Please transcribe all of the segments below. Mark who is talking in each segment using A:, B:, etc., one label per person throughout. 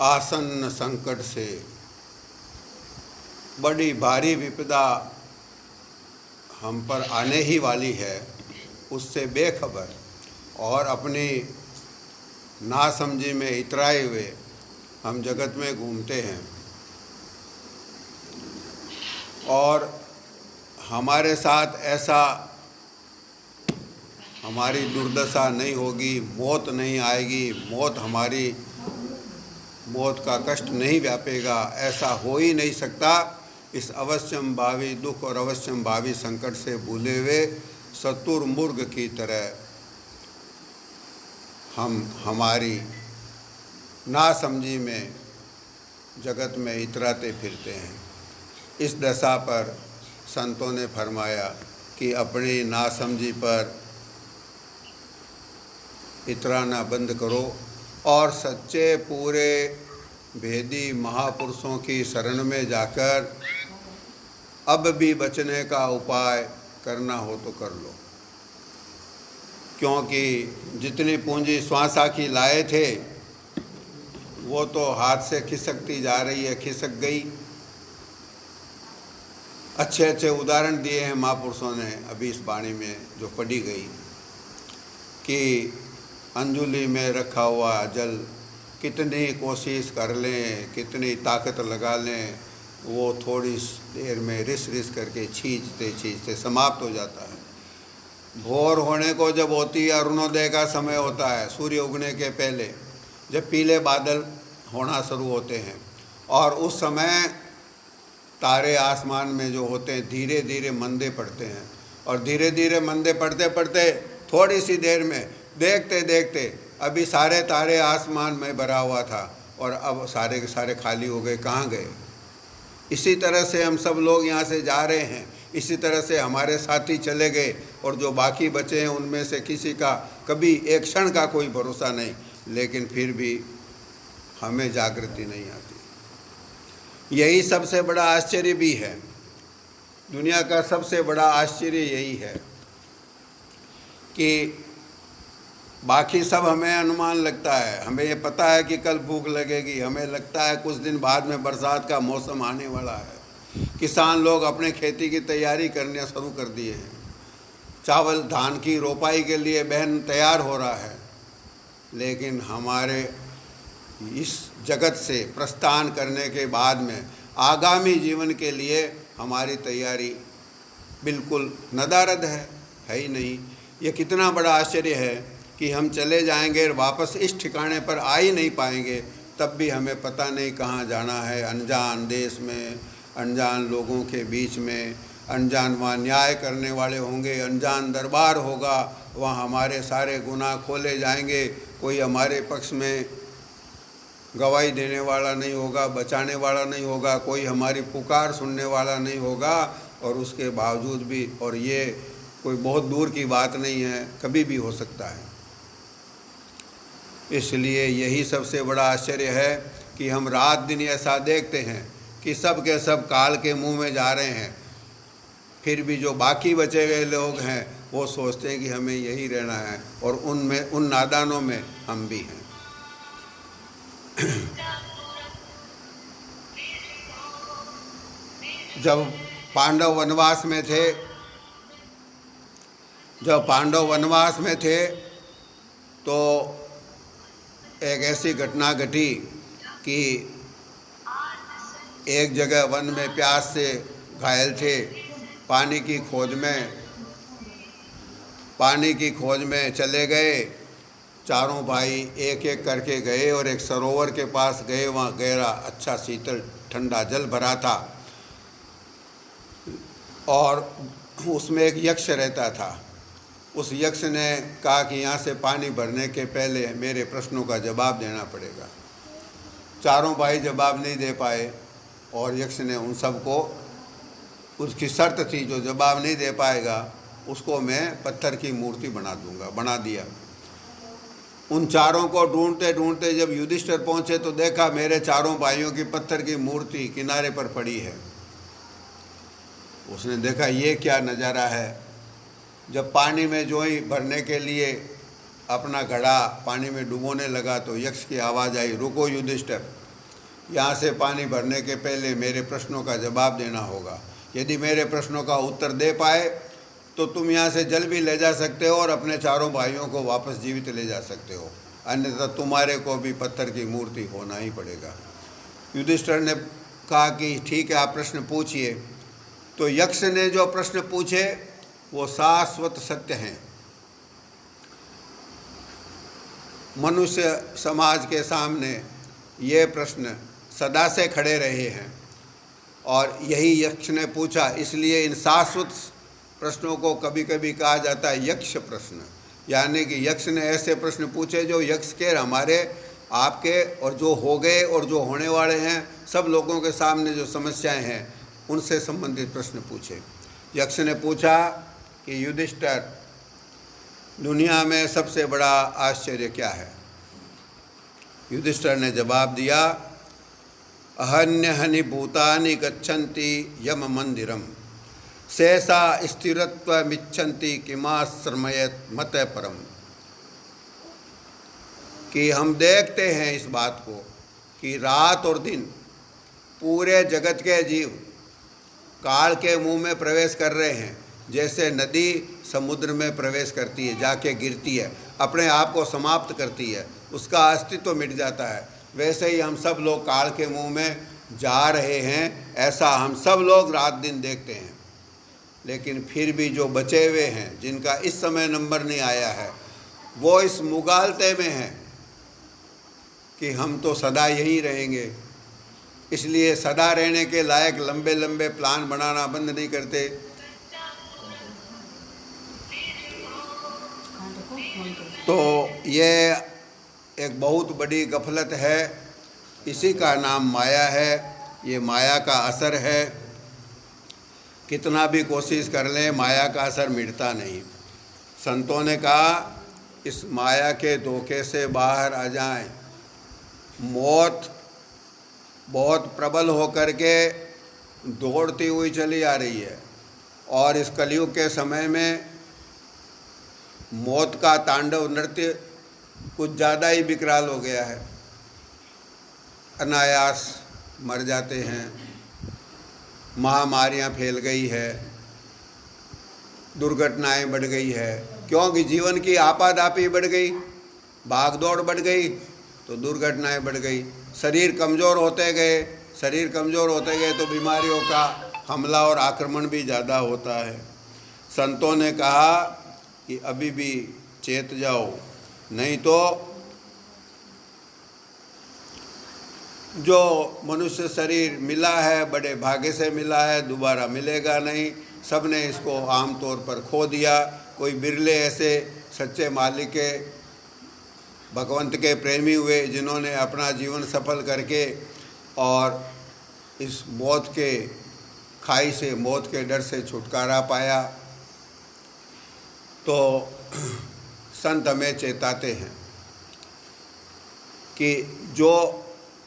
A: आसन्न संकट से, बड़ी भारी विपदा हम पर आने ही वाली है, उससे बेखबर और अपनी नासमझी में इतराए हुए हम जगत में घूमते हैं और हमारे साथ ऐसा हमारी दुर्दशा नहीं होगी, मौत नहीं आएगी, मौत का कष्ट नहीं व्यापेगा, ऐसा हो ही नहीं सकता। इस अवश्यम भावी दुख और अवश्यम भावी संकट से भूले हुए शतुर्मुर्ग की तरह हम हमारी नासमझी में जगत में इतराते फिरते हैं। इस दशा पर संतों ने फरमाया कि अपनी नासमझी पर इतराना बंद करो और सच्चे पूरे भेदी महापुरुषों की शरण में जाकर अब भी बचने का उपाय करना हो तो कर लो, क्योंकि जितनी पूंजी स्वासा की लाए थे वो तो हाथ से खिसकती जा रही है, खिसक गई। अच्छे अच्छे उदाहरण दिए हैं महापुरुषों ने अभी इस वाणी में जो पढ़ी गई कि अंजुली में रखा हुआ जल कितनी कोशिश कर लें, कितनी ताकत लगा लें, वो थोड़ी देर में रिस रिस करके छींचते समाप्त हो जाता है। भोर होने को जब होती है, अरुणोदय का समय होता है, सूर्य उगने के पहले जब पीले बादल होना शुरू होते हैं और उस समय तारे आसमान में जो होते हैं धीरे धीरे मंदे पड़ते हैं और धीरे धीरे मंदे पड़ते पड़ते थोड़ी सी देर में देखते देखते अभी सारे तारे आसमान में भरा हुआ था और अब सारे के सारे खाली हो गए, कहाँ गए। इसी तरह से हम सब लोग यहाँ से जा रहे हैं, इसी तरह से हमारे साथी चले गए और जो बाकी बचे हैं उनमें से किसी का कभी एक क्षण का कोई भरोसा नहीं, लेकिन फिर भी हमें जागृति नहीं आती। यही सबसे बड़ा आश्चर्य भी है, दुनिया का सबसे बड़ा आश्चर्य यही है कि बाकी सब हमें अनुमान लगता है, हमें ये पता है कि कल भूख लगेगी, हमें लगता है कुछ दिन बाद में बरसात का मौसम आने वाला है, किसान लोग अपने खेती की तैयारी करने शुरू कर दिए हैं, चावल धान की रोपाई के लिए बहन तैयार हो रहा है, लेकिन हमारे इस जगत से प्रस्थान करने के बाद में आगामी जीवन के लिए हमारी तैयारी बिल्कुल नदारद है ही नहीं। ये कितना बड़ा आश्चर्य है कि हम चले जाएंगे और वापस इस ठिकाने पर आ ही नहीं पाएंगे, तब भी हमें पता नहीं कहाँ जाना है। अनजान देश में, अनजान लोगों के बीच में, अनजान वहाँ न्याय करने वाले होंगे, अनजान दरबार होगा, वहाँ हमारे सारे गुनाह खोले जाएंगे, कोई हमारे पक्ष में गवाही देने वाला नहीं होगा, बचाने वाला नहीं होगा, कोई हमारी पुकार सुनने वाला नहीं होगा। और उसके बावजूद भी, और ये कोई बहुत दूर की बात नहीं है, कभी भी हो सकता है। इसलिए यही सबसे बड़ा आश्चर्य है कि हम रात दिन ऐसा देखते हैं कि सब के सब काल के मुंह में जा रहे हैं, फिर भी जो बाकी बचे हुए लोग हैं वो सोचते हैं कि हमें यही रहना है, और उनमें, उन नादानों में हम भी हैं। जब पांडव वनवास में थे तो एक ऐसी घटना घटी कि एक जगह वन में प्यास से घायल थे, पानी की खोज में चले गए। चारों भाई एक एक करके गए और एक सरोवर के पास गए, वहाँ गहरा अच्छा शीतल ठंडा जल भरा था और उसमें एक यक्ष रहता था। उस यक्ष ने कहा कि यहाँ से पानी भरने के पहले मेरे प्रश्नों का जवाब देना पड़ेगा। चारों भाई जवाब नहीं दे पाए और यक्ष ने उन सबको, उसकी शर्त थी जो जवाब नहीं दे पाएगा उसको मैं पत्थर की मूर्ति बना दिया। उन चारों को ढूंढते ढूंढते जब युधिष्ठिर पहुँचे तो देखा मेरे चारों भाइयों की पत्थर की मूर्ति किनारे पर पड़ी है। उसने देखा ये क्या नज़ारा है। जब पानी में जो ही भरने के लिए अपना घड़ा पानी में डुबोने लगा तो यक्ष की आवाज़ आई, रुको युधिष्ठिर, यहाँ से पानी भरने के पहले मेरे प्रश्नों का जवाब देना होगा। यदि मेरे प्रश्नों का उत्तर दे पाए तो तुम यहाँ से जल भी ले जा सकते हो और अपने चारों भाइयों को वापस जीवित ले जा सकते हो, अन्यथा तुम्हारे को भी पत्थर की मूर्ति होना ही पड़ेगा। युधिष्ठिर ने कहा कि ठीक है, आप प्रश्न पूछिए। तो यक्ष ने जो प्रश्न पूछे वो शाश्वत सत्य हैं। मनुष्य समाज के सामने ये प्रश्न सदा से खड़े रहे हैं और यही यक्ष ने पूछा, इसलिए इन शाश्वत प्रश्नों को कभी कभी कहा जाता है यक्ष प्रश्न। यानी कि यक्ष ने ऐसे प्रश्न पूछे जो यक्ष के, हमारे, आपके और जो हो गए और जो होने वाले हैं सब लोगों के सामने जो समस्याएं हैं उनसे संबंधित प्रश्न पूछे। यक्ष ने पूछा कि युधिष्ठिर, दुनिया में सबसे बड़ा आश्चर्य क्या है? युधिष्ठिर ने जवाब दिया, अहन्यहनि भूतानि गच्छन्ति यम मंदिरम शेषा स्थिरत्वमिच्छन्ति किमाश्रमयत मत परम। कि हम देखते हैं इस बात को कि रात और दिन पूरे जगत के जीव काल के मुंह में प्रवेश कर रहे हैं। जैसे नदी समुद्र में प्रवेश करती है, जाके गिरती है, अपने आप को समाप्त करती है, उसका अस्तित्व मिट जाता है, वैसे ही हम सब लोग काल के मुंह में जा रहे हैं। ऐसा हम सब लोग रात दिन देखते हैं। लेकिन फिर भी जो बचे हुए हैं, जिनका इस समय नंबर नहीं आया है, वो इस मुगालते में हैं कि हम तो सदा यहीं रहेंगे। इसलिए सदा रहने के लायक लंबे लंबे प्लान बनाना बंद नहीं करते। तो ये एक बहुत बड़ी गफलत है। इसी का नाम माया है। ये माया का असर है। कितना भी कोशिश कर लें, माया का असर मिटता नहीं। संतों ने कहा इस माया के धोखे से बाहर आ जाएं। मौत बहुत प्रबल होकर के दौड़ती हुई चली आ रही है और इस कलयुग के समय में मौत का तांडव नृत्य कुछ ज़्यादा ही विकराल हो गया है। अनायास मर जाते हैं, महामारियां फैल गई है, दुर्घटनाएं बढ़ गई है, क्योंकि जीवन की आपाधापी बढ़ गई, भागदौड़ बढ़ गई तो दुर्घटनाएं बढ़ गई। शरीर कमज़ोर होते गए तो बीमारियों का हमला और आक्रमण भी ज़्यादा होता है। संतों ने कहा कि अभी भी चेत जाओ, नहीं तो जो मनुष्य शरीर मिला है बड़े भाग्य से मिला है, दोबारा मिलेगा नहीं। सब ने इसको आमतौर पर खो दिया। कोई बिरले ऐसे सच्चे मालिक के, भगवंत के प्रेमी हुए जिन्होंने अपना जीवन सफल करके और इस मौत के खाई से, मौत के डर से छुटकारा पाया। तो संत हमें चेताते हैं कि जो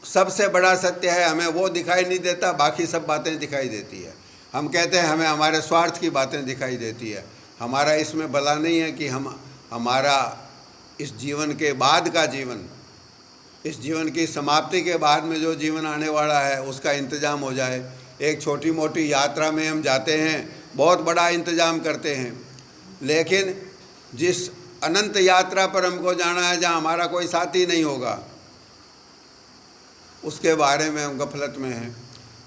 A: सबसे बड़ा सत्य है हमें वो दिखाई नहीं देता, बाकी सब बातें दिखाई देती है। हम कहते हैं हमें हमारे स्वार्थ की बातें दिखाई देती है। हमारा इसमें भला नहीं है कि हमारा इस जीवन के बाद का जीवन, इस जीवन की समाप्ति के बाद में जो जीवन आने वाला है उसका इंतज़ाम हो जाए। एक छोटी मोटी यात्रा में हम जाते हैं, बहुत बड़ा इंतज़ाम करते हैं, लेकिन जिस अनंत यात्रा पर हमको जाना है, जहाँ हमारा कोई साथी नहीं होगा, उसके बारे में हम गफलत में हैं।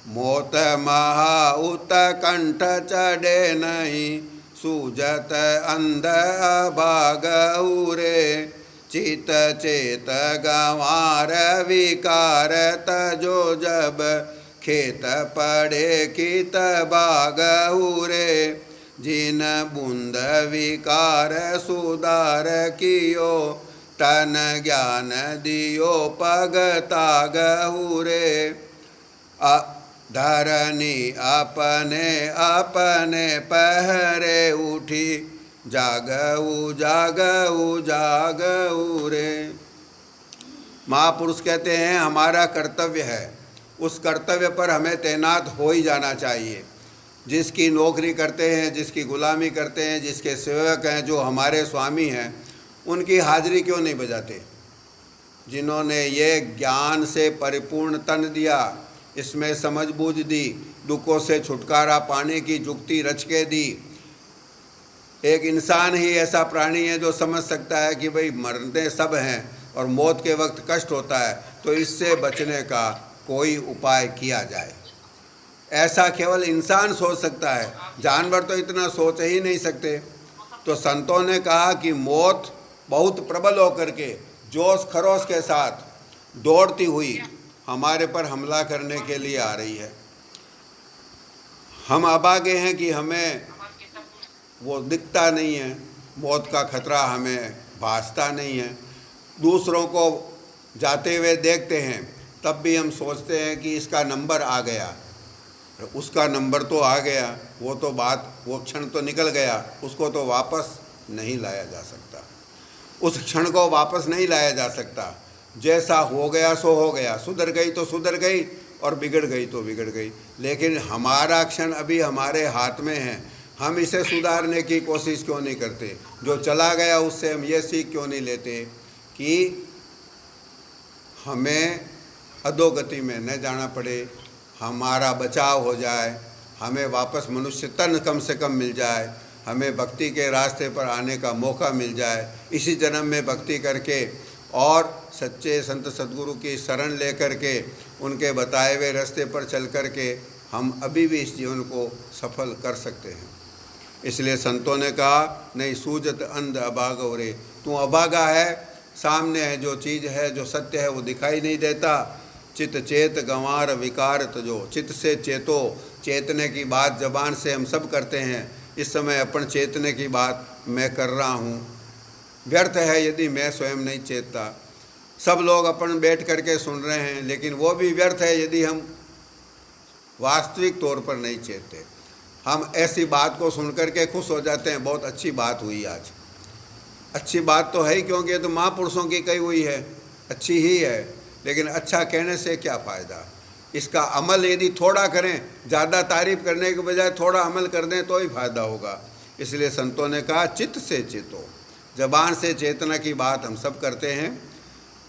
A: मौत महा उत्कंठ चढ़े नहीं, सूझत अंध भाग उरे, चित चेत गंवार विकार तजो जब, खेत पड़े कित बाग उरे, जिन बुंद विकार सुधार कियो, तन ज्ञान दियो पग ताग हुरे, धरनी अपने अपने पहरे उठी, जागऊ जागऊ जागऊ रे। महापुरुष कहते हैं हमारा कर्तव्य है, उस कर्तव्य पर हमें तैनात हो ही जाना चाहिए। जिसकी नौकरी करते हैं, जिसकी गुलामी करते हैं, जिसके सेवक हैं, जो हमारे स्वामी हैं, उनकी हाजिरी क्यों नहीं बजाते? जिन्होंने ये ज्ञान से परिपूर्ण तन दिया, इसमें समझ बूझ दी, दुखों से छुटकारा पाने की जुक्ति रच के दी। एक इंसान ही ऐसा प्राणी है जो समझ सकता है कि भाई मरते सब हैं और मौत के वक्त कष्ट होता है, तो इससे बचने का कोई उपाय किया जाए। ऐसा केवल इंसान सोच सकता है, जानवर तो इतना सोच ही नहीं सकते। तो संतों ने कहा कि मौत बहुत प्रबल होकर के जोश खरोश के साथ दौड़ती हुई हमारे पर हमला करने के लिए आ रही है। हम अभागे हैं कि हमें वो दिखता नहीं है, मौत का खतरा हमें भासता नहीं है। दूसरों को जाते हुए देखते हैं तब भी हम सोचते हैं कि इसका नंबर आ गया, उसका नंबर तो आ गया, वो तो बात, वो क्षण तो निकल गया, उसको तो वापस नहीं लाया जा सकता। उस क्षण को वापस नहीं लाया जा सकता। जैसा हो गया सो हो गया, सुधर गई तो सुधर गई और बिगड़ गई तो बिगड़ गई। लेकिन हमारा क्षण अभी हमारे हाथ में है, हम इसे सुधारने की कोशिश क्यों नहीं करते? जो चला गया उससे हम ये सीख क्यों नहीं लेते कि हमें अधोगति में न जाना पड़े, हमारा बचाव हो जाए, हमें वापस मनुष्य तन कम से कम मिल जाए, हमें भक्ति के रास्ते पर आने का मौका मिल जाए। इसी जन्म में भक्ति करके और सच्चे संत सद्गुरु की शरण लेकर के उनके बताए हुए रास्ते पर चल कर के हम अभी भी इस जीवन को सफल कर सकते हैं। इसलिए संतों ने कहा, नहीं सूझत अंध अभागा रे, तू अभागा है, सामने है जो चीज़ है, जो सत्य है वो दिखाई नहीं देता। चित चेत गंवार विकार तजो, चित से चेतो, चेतने की बात जबान से हम सब करते हैं। इस समय अपन चेतने की बात मैं कर रहा हूँ, व्यर्थ है यदि मैं स्वयं नहीं चेतता। सब लोग अपन बैठ करके सुन रहे हैं, लेकिन वो भी व्यर्थ है यदि हम वास्तविक तौर पर नहीं चेतते। हम ऐसी बात को सुन करके खुश हो जाते हैं, बहुत अच्छी बात हुई आज। अच्छी बात तो है ही, क्योंकि ये तो महापुरुषों की कही हुई है, अच्छी ही है। लेकिन अच्छा कहने से क्या फ़ायदा? इसका अमल यदि थोड़ा करें, ज़्यादा तारीफ करने के बजाय थोड़ा अमल कर दें तो ही फायदा होगा। इसलिए संतों ने कहा, चित्त से चेतो, जबान से चेतना की बात हम सब करते हैं।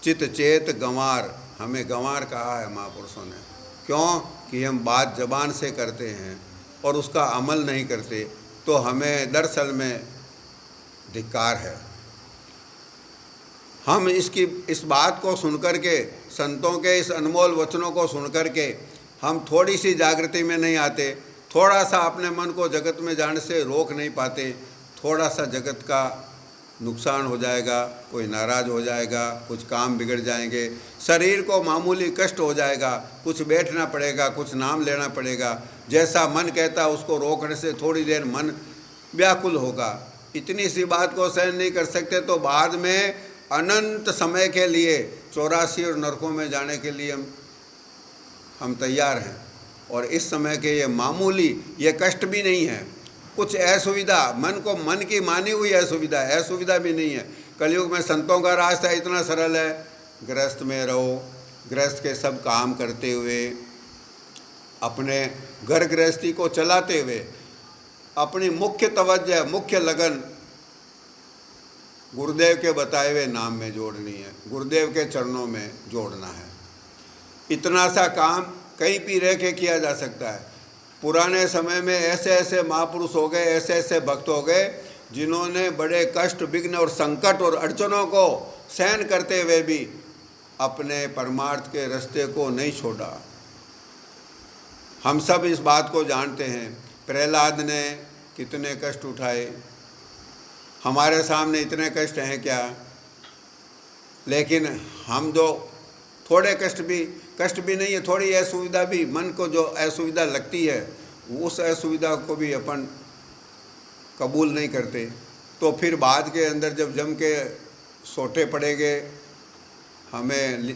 A: चित चेत गंवार, हमें गंवार कहा है महापुरुषों ने, क्यों कि हम बात जबान से करते हैं और उसका अमल नहीं करते, तो हमें दरअसल में धिक्कार है। हम इस बात को सुनकर के, संतों के इस अनमोल वचनों को सुनकर के हम थोड़ी सी जागृति में नहीं आते, थोड़ा सा अपने मन को जगत में जाने से रोक नहीं पाते, थोड़ा सा जगत का नुकसान हो जाएगा, कोई नाराज़ हो जाएगा, कुछ काम बिगड़ जाएंगे, शरीर को मामूली कष्ट हो जाएगा, कुछ बैठना पड़ेगा, कुछ नाम लेना पड़ेगा, जैसा मन कहता उसको रोकने से थोड़ी देर मन व्याकुल होगा। इतनी सी बात को सहन नहीं कर सकते तो बाद में अनंत समय के लिए 84 और नरकों में जाने के लिए हम तैयार हैं। और इस समय के ये मामूली, ये कष्ट भी नहीं है, कुछ असुविधा, मन की मानी हुई असुविधा भी नहीं है। कलयुग में संतों का रास्ता इतना सरल है, गृहस्थ में रहो, गृहस्थ के सब काम करते हुए, अपने घर गृहस्थी को चलाते हुए अपनी मुख्य तवज्जो, मुख्य लगन गुरुदेव के बताए हुए नाम में जोड़नी है, गुरुदेव के चरणों में जोड़ना है। इतना सा काम कहीं भी रह के किया जा सकता है। पुराने समय में ऐसे ऐसे महापुरुष हो गए, ऐसे ऐसे भक्त हो गए जिन्होंने बड़े कष्ट, विघ्न और संकट और अड़चनों को सहन करते हुए भी अपने परमार्थ के रास्ते को नहीं छोड़ा। हम सब इस बात को जानते हैं, प्रहलाद ने कितने कष्ट उठाए, हमारे सामने इतने कष्ट हैं क्या? लेकिन हम जो थोड़े कष्ट भी नहीं है, थोड़ी असुविधा भी, मन को जो असुविधा लगती है उस असुविधा को भी अपन कबूल नहीं करते, तो फिर बाद के अंदर जब जम के सोटे पड़ेंगे, हमें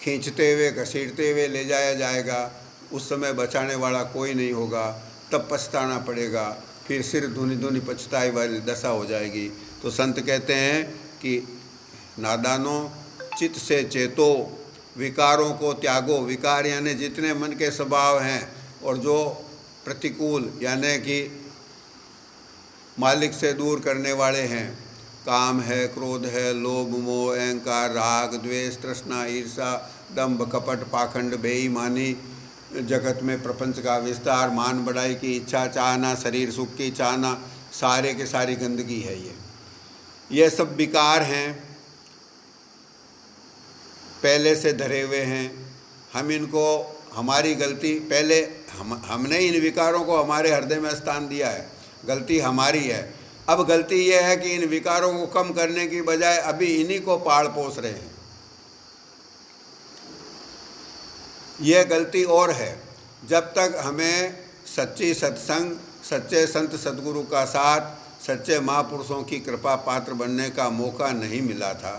A: खींचते हुए घसीटते हुए ले जाया जाएगा, उस समय बचाने वाला कोई नहीं होगा, तब पछताना पड़ेगा, फिर सिर धुनी धुनी पछताई वाली दशा हो जाएगी। तो संत कहते हैं कि नादानों, चित्त से चेतो, विकारों को त्यागो। विकार यानी जितने मन के स्वभाव हैं और जो प्रतिकूल यानी कि मालिक से दूर करने वाले हैं, काम है, क्रोध है, लोभ मोह अहंकार राग द्वेष तृष्णा ईर्षा दंभ कपट पाखंड बेईमानी, जगत में प्रपंच का विस्तार, मान बढ़ाई की इच्छा, चाहना, शरीर सुख की चाहना, सारे के सारी गंदगी है ये सब विकार हैं, पहले से धरे हुए हैं। हम इनको, हमारी गलती, पहले हमने इन विकारों को हमारे हृदय में स्थान दिया है, गलती हमारी है। अब गलती यह है कि इन विकारों को कम करने की बजाय अभी इन्हीं को पाल पोस रहे हैं। यह गलती और है। जब तक हमें सच्ची सत्संग, सच्चे संत सद्गुरु का साथ, सच्चे महापुरुषों की कृपा पात्र बनने का मौका नहीं मिला था,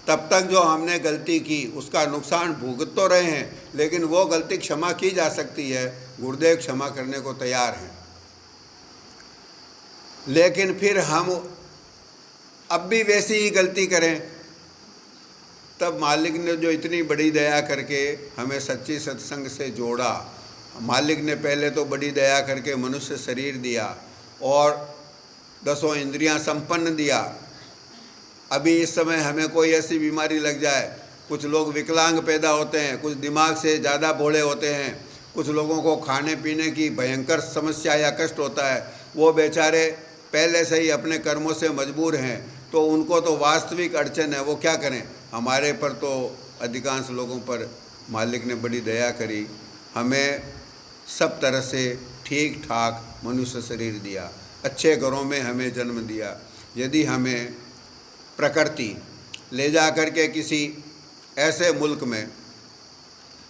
A: तब तक जो हमने गलती की उसका नुकसान भुगत तो रहे हैं, लेकिन वो गलती क्षमा की जा सकती है। गुरुदेव क्षमा करने को तैयार हैं। लेकिन फिर हम अब भी वैसी ही गलती करें, तब मालिक ने जो इतनी बड़ी दया करके हमें सच्ची सत्संग से जोड़ा, मालिक ने पहले तो बड़ी दया करके मनुष्य शरीर दिया और 10 इंद्रियां संपन्न दिया। अभी इस समय हमें कोई ऐसी बीमारी लग जाए, कुछ लोग विकलांग पैदा होते हैं, कुछ दिमाग से ज़्यादा भोले होते हैं, कुछ लोगों को खाने पीने की भयंकर समस्या या कष्ट होता है, वो बेचारे पहले से ही अपने कर्मों से मजबूर हैं, तो उनको तो वास्तविक अड़चन है, वो क्या करें। हमारे पर तो अधिकांश लोगों पर मालिक ने बड़ी दया करी, हमें सब तरह से ठीक ठाक मनुष्य शरीर दिया, अच्छे घरों में हमें जन्म दिया। यदि हमें प्रकृति ले जा कर के किसी ऐसे मुल्क में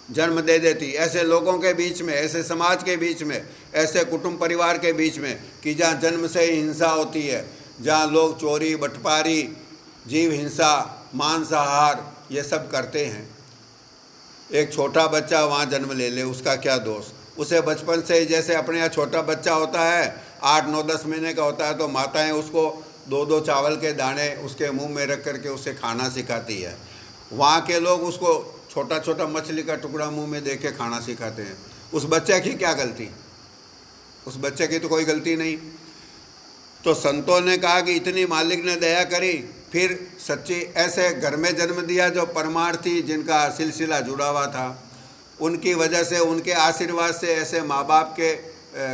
A: जन्म दे देती, ऐसे लोगों के बीच में, ऐसे समाज के बीच में, ऐसे कुटुंब परिवार के बीच में कि जहाँ जन्म से ही हिंसा होती है, जहाँ लोग चोरी बटपारी जीव हिंसा मांसाहार ये सब करते हैं, एक छोटा बच्चा वहाँ जन्म ले ले, उसका क्या दोष। उसे बचपन से ही, जैसे अपने यहाँ छोटा बच्चा होता है 8, 9, 10 महीने का होता है, तो माताएं उसको 2-2 चावल के दाने उसके मुंह में रख करके उसे खाना सिखाती है। वहाँ के लोग उसको छोटा छोटा मछली का टुकड़ा मुंह में दे के खाना सिखाते हैं। उस बच्चे की क्या गलती, उस बच्चे की तो कोई गलती नहीं। तो संतों ने कहा कि इतनी मालिक ने दया करी, फिर सच्ची ऐसे घर में जन्म दिया जो परमार्थी, जिनका सिलसिला जुड़ा हुआ था, उनकी वजह से, उनके आशीर्वाद से, ऐसे माँ बाप के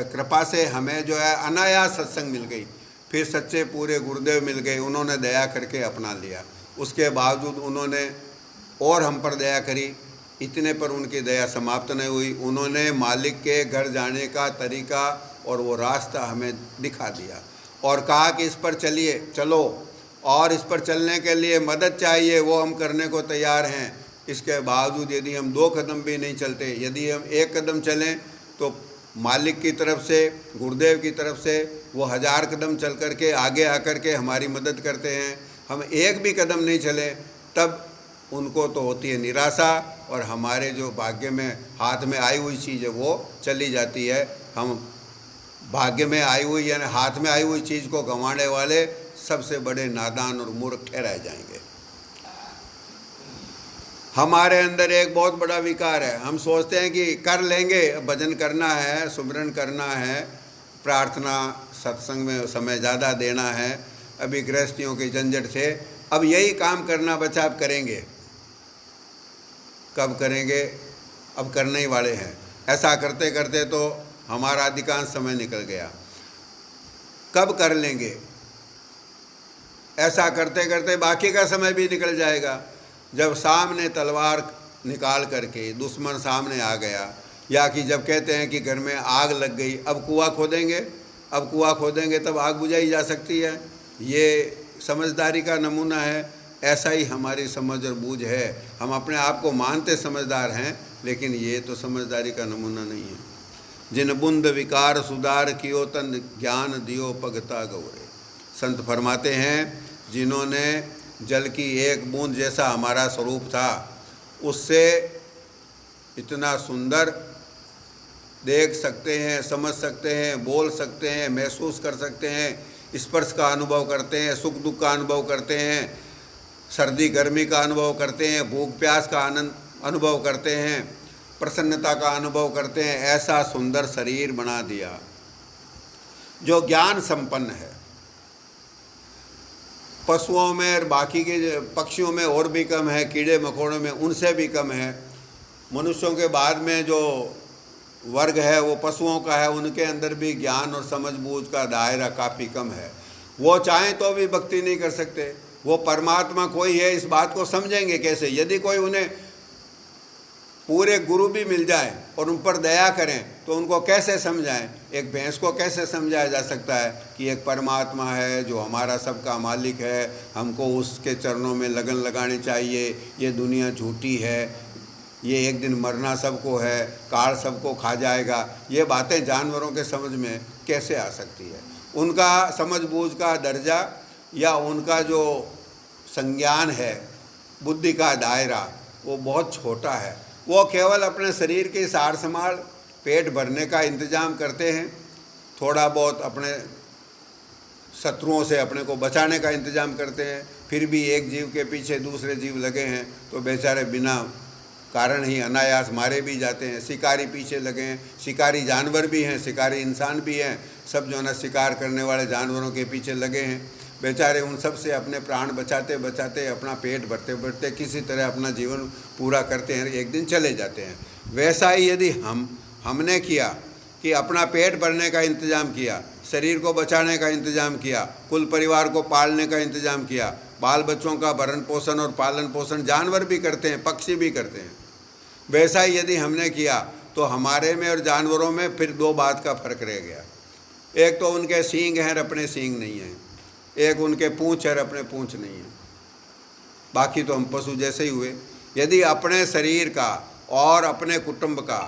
A: कृपा से हमें जो है अनायास सत्संग मिल गई। फिर सच्चे पूरे गुरुदेव मिल गए, उन्होंने दया करके अपना लिया। उसके बावजूद उन्होंने और हम पर दया करी, इतने पर उनकी दया समाप्त नहीं हुई। उन्होंने मालिक के घर जाने का तरीका और वो रास्ता हमें दिखा दिया और कहा कि इस पर चलिए, चलो, और इस पर चलने के लिए मदद चाहिए, वो हम करने को तैयार हैं। इसके बावजूद यदि हम 2 कदम भी नहीं चलते, यदि हम 1 कदम चलें, तो मालिक की तरफ से, गुरुदेव की तरफ से वो 1000 कदम चल करके आगे आकर के हमारी मदद करते हैं। हम 1 भी कदम नहीं चले, तब उनको तो होती है निराशा, और हमारे जो भाग्य में हाथ में आई हुई चीज़ है वो चली जाती है। हम भाग्य में आई हुई यानी हाथ में आई हुई चीज़ को गंवाने वाले सबसे बड़े नादान और मूर्ख ठहराए जाएंगे। हमारे अंदर एक बहुत बड़ा विकार है, हम सोचते हैं कि कर लेंगे, भजन करना है, सुमिरन करना है, प्रार्थना सत्संग में समय ज़्यादा देना है, अभी गृहस्थियों की झंझट से अब यही काम करना बचा, अब करेंगे, कब करेंगे, अब करने ही वाले हैं। ऐसा करते करते तो हमारा अधिकांश समय निकल गया, कब कर लेंगे, ऐसा करते करते बाकी का समय भी निकल जाएगा। जब सामने तलवार निकाल करके दुश्मन सामने आ गया, या कि जब कहते हैं कि घर में आग लग गई, अब कुआं खोदेंगे, अब कुआं खोदेंगे तब आग बुझाई जा सकती है। ये समझदारी का नमूना है। ऐसा ही हमारी समझ और बूझ है। हम अपने आप को मानते समझदार हैं, लेकिन ये तो समझदारी का नमूना नहीं है। जिन बुंद विकार सुधार कियो तन ज्ञान दियो पगता गौरे। संत फरमाते हैं, जिन्होंने जल की एक बूंद जैसा हमारा स्वरूप था, उससे इतना सुंदर देख सकते हैं, समझ सकते हैं, बोल सकते हैं, महसूस कर सकते हैं, स्पर्श का अनुभव करते हैं, सुख दुख का अनुभव करते हैं, सर्दी गर्मी का अनुभव करते हैं, भूख प्यास का आनंद अनुभव करते हैं, प्रसन्नता का अनुभव करते हैं। ऐसा सुंदर शरीर बना दिया जो ज्ञान संपन्न है। पशुओं में और बाकी के पक्षियों में और भी कम है, कीड़े मकोड़ों में उनसे भी कम है। मनुष्यों के बाद में जो वर्ग है वो पशुओं का है, उनके अंदर भी ज्ञान और समझबूझ का दायरा काफ़ी कम है। वो चाहें तो भी भक्ति नहीं कर सकते। वो परमात्मा कोई है इस बात को समझेंगे कैसे? यदि कोई उन्हें पूरे गुरु भी मिल जाए और उन पर दया करें तो उनको कैसे समझाएं? एक भैंस को कैसे समझाया जा सकता है कि एक परमात्मा है जो हमारा सबका मालिक है, हमको उसके चरणों में लगन लगानी चाहिए, ये दुनिया झूठी है, ये एक दिन मरना सबको है, काल सबको खा जाएगा। ये बातें जानवरों के समझ में कैसे आ सकती है? उनका समझबूझ का दर्जा या उनका जो संज्ञान है, बुद्धि का दायरा, वो बहुत छोटा है। वो केवल अपने शरीर की सार संभाल, पेट भरने का इंतज़ाम करते हैं, थोड़ा बहुत अपने शत्रुओं से अपने को बचाने का इंतज़ाम करते हैं। फिर भी एक जीव के पीछे दूसरे जीव लगे हैं तो बेचारे बिना कारण ही अनायास मारे भी जाते हैं। शिकारी पीछे लगे हैं, शिकारी जानवर भी हैं, शिकारी इंसान भी हैं, सब जो है ना शिकार करने वाले जानवरों के पीछे लगे हैं। बेचारे उन सब से अपने प्राण बचाते बचाते, अपना पेट भरते भरते किसी तरह अपना जीवन पूरा करते हैं, एक दिन चले जाते हैं। वैसा ही यदि हमने किया कि अपना पेट भरने का इंतज़ाम किया, शरीर को बचाने का इंतज़ाम किया, कुल परिवार को पालने का इंतज़ाम किया, बाल बच्चों का भरण पोषण और पालन पोषण जानवर भी करते हैं, पक्षी भी करते हैं, वैसा ही यदि हमने किया तो हमारे में और जानवरों में फिर दो बात का फर्क रह गया। एक तो उनके सींग हैं और अपने सींग नहीं हैं, एक उनके पूँछ है और अपने पूँछ नहीं है, बाकी तो हम पशु जैसे ही हुए। यदि अपने शरीर का और अपने कुटुंब का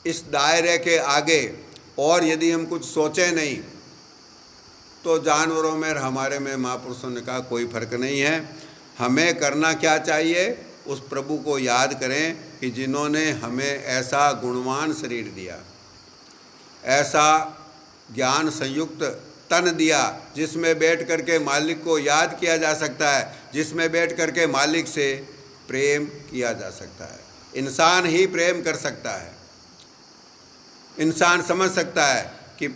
A: इस दायरे के आगे और यदि हम कुछ सोचें नहीं तो जानवरों में और हमारे में महापुरुषों ने कहा कोई फर्क नहीं है। हमें करना क्या चाहिए? उस प्रभु को याद करें कि जिन्होंने हमें ऐसा गुणवान शरीर दिया, ऐसा ज्ञान संयुक्त तन दिया, जिसमें बैठ करके मालिक को याद किया जा सकता है, जिसमें बैठ करके मालिक से प्रेम किया जा सकता है। इंसान ही प्रेम कर सकता है, इंसान समझ सकता है कि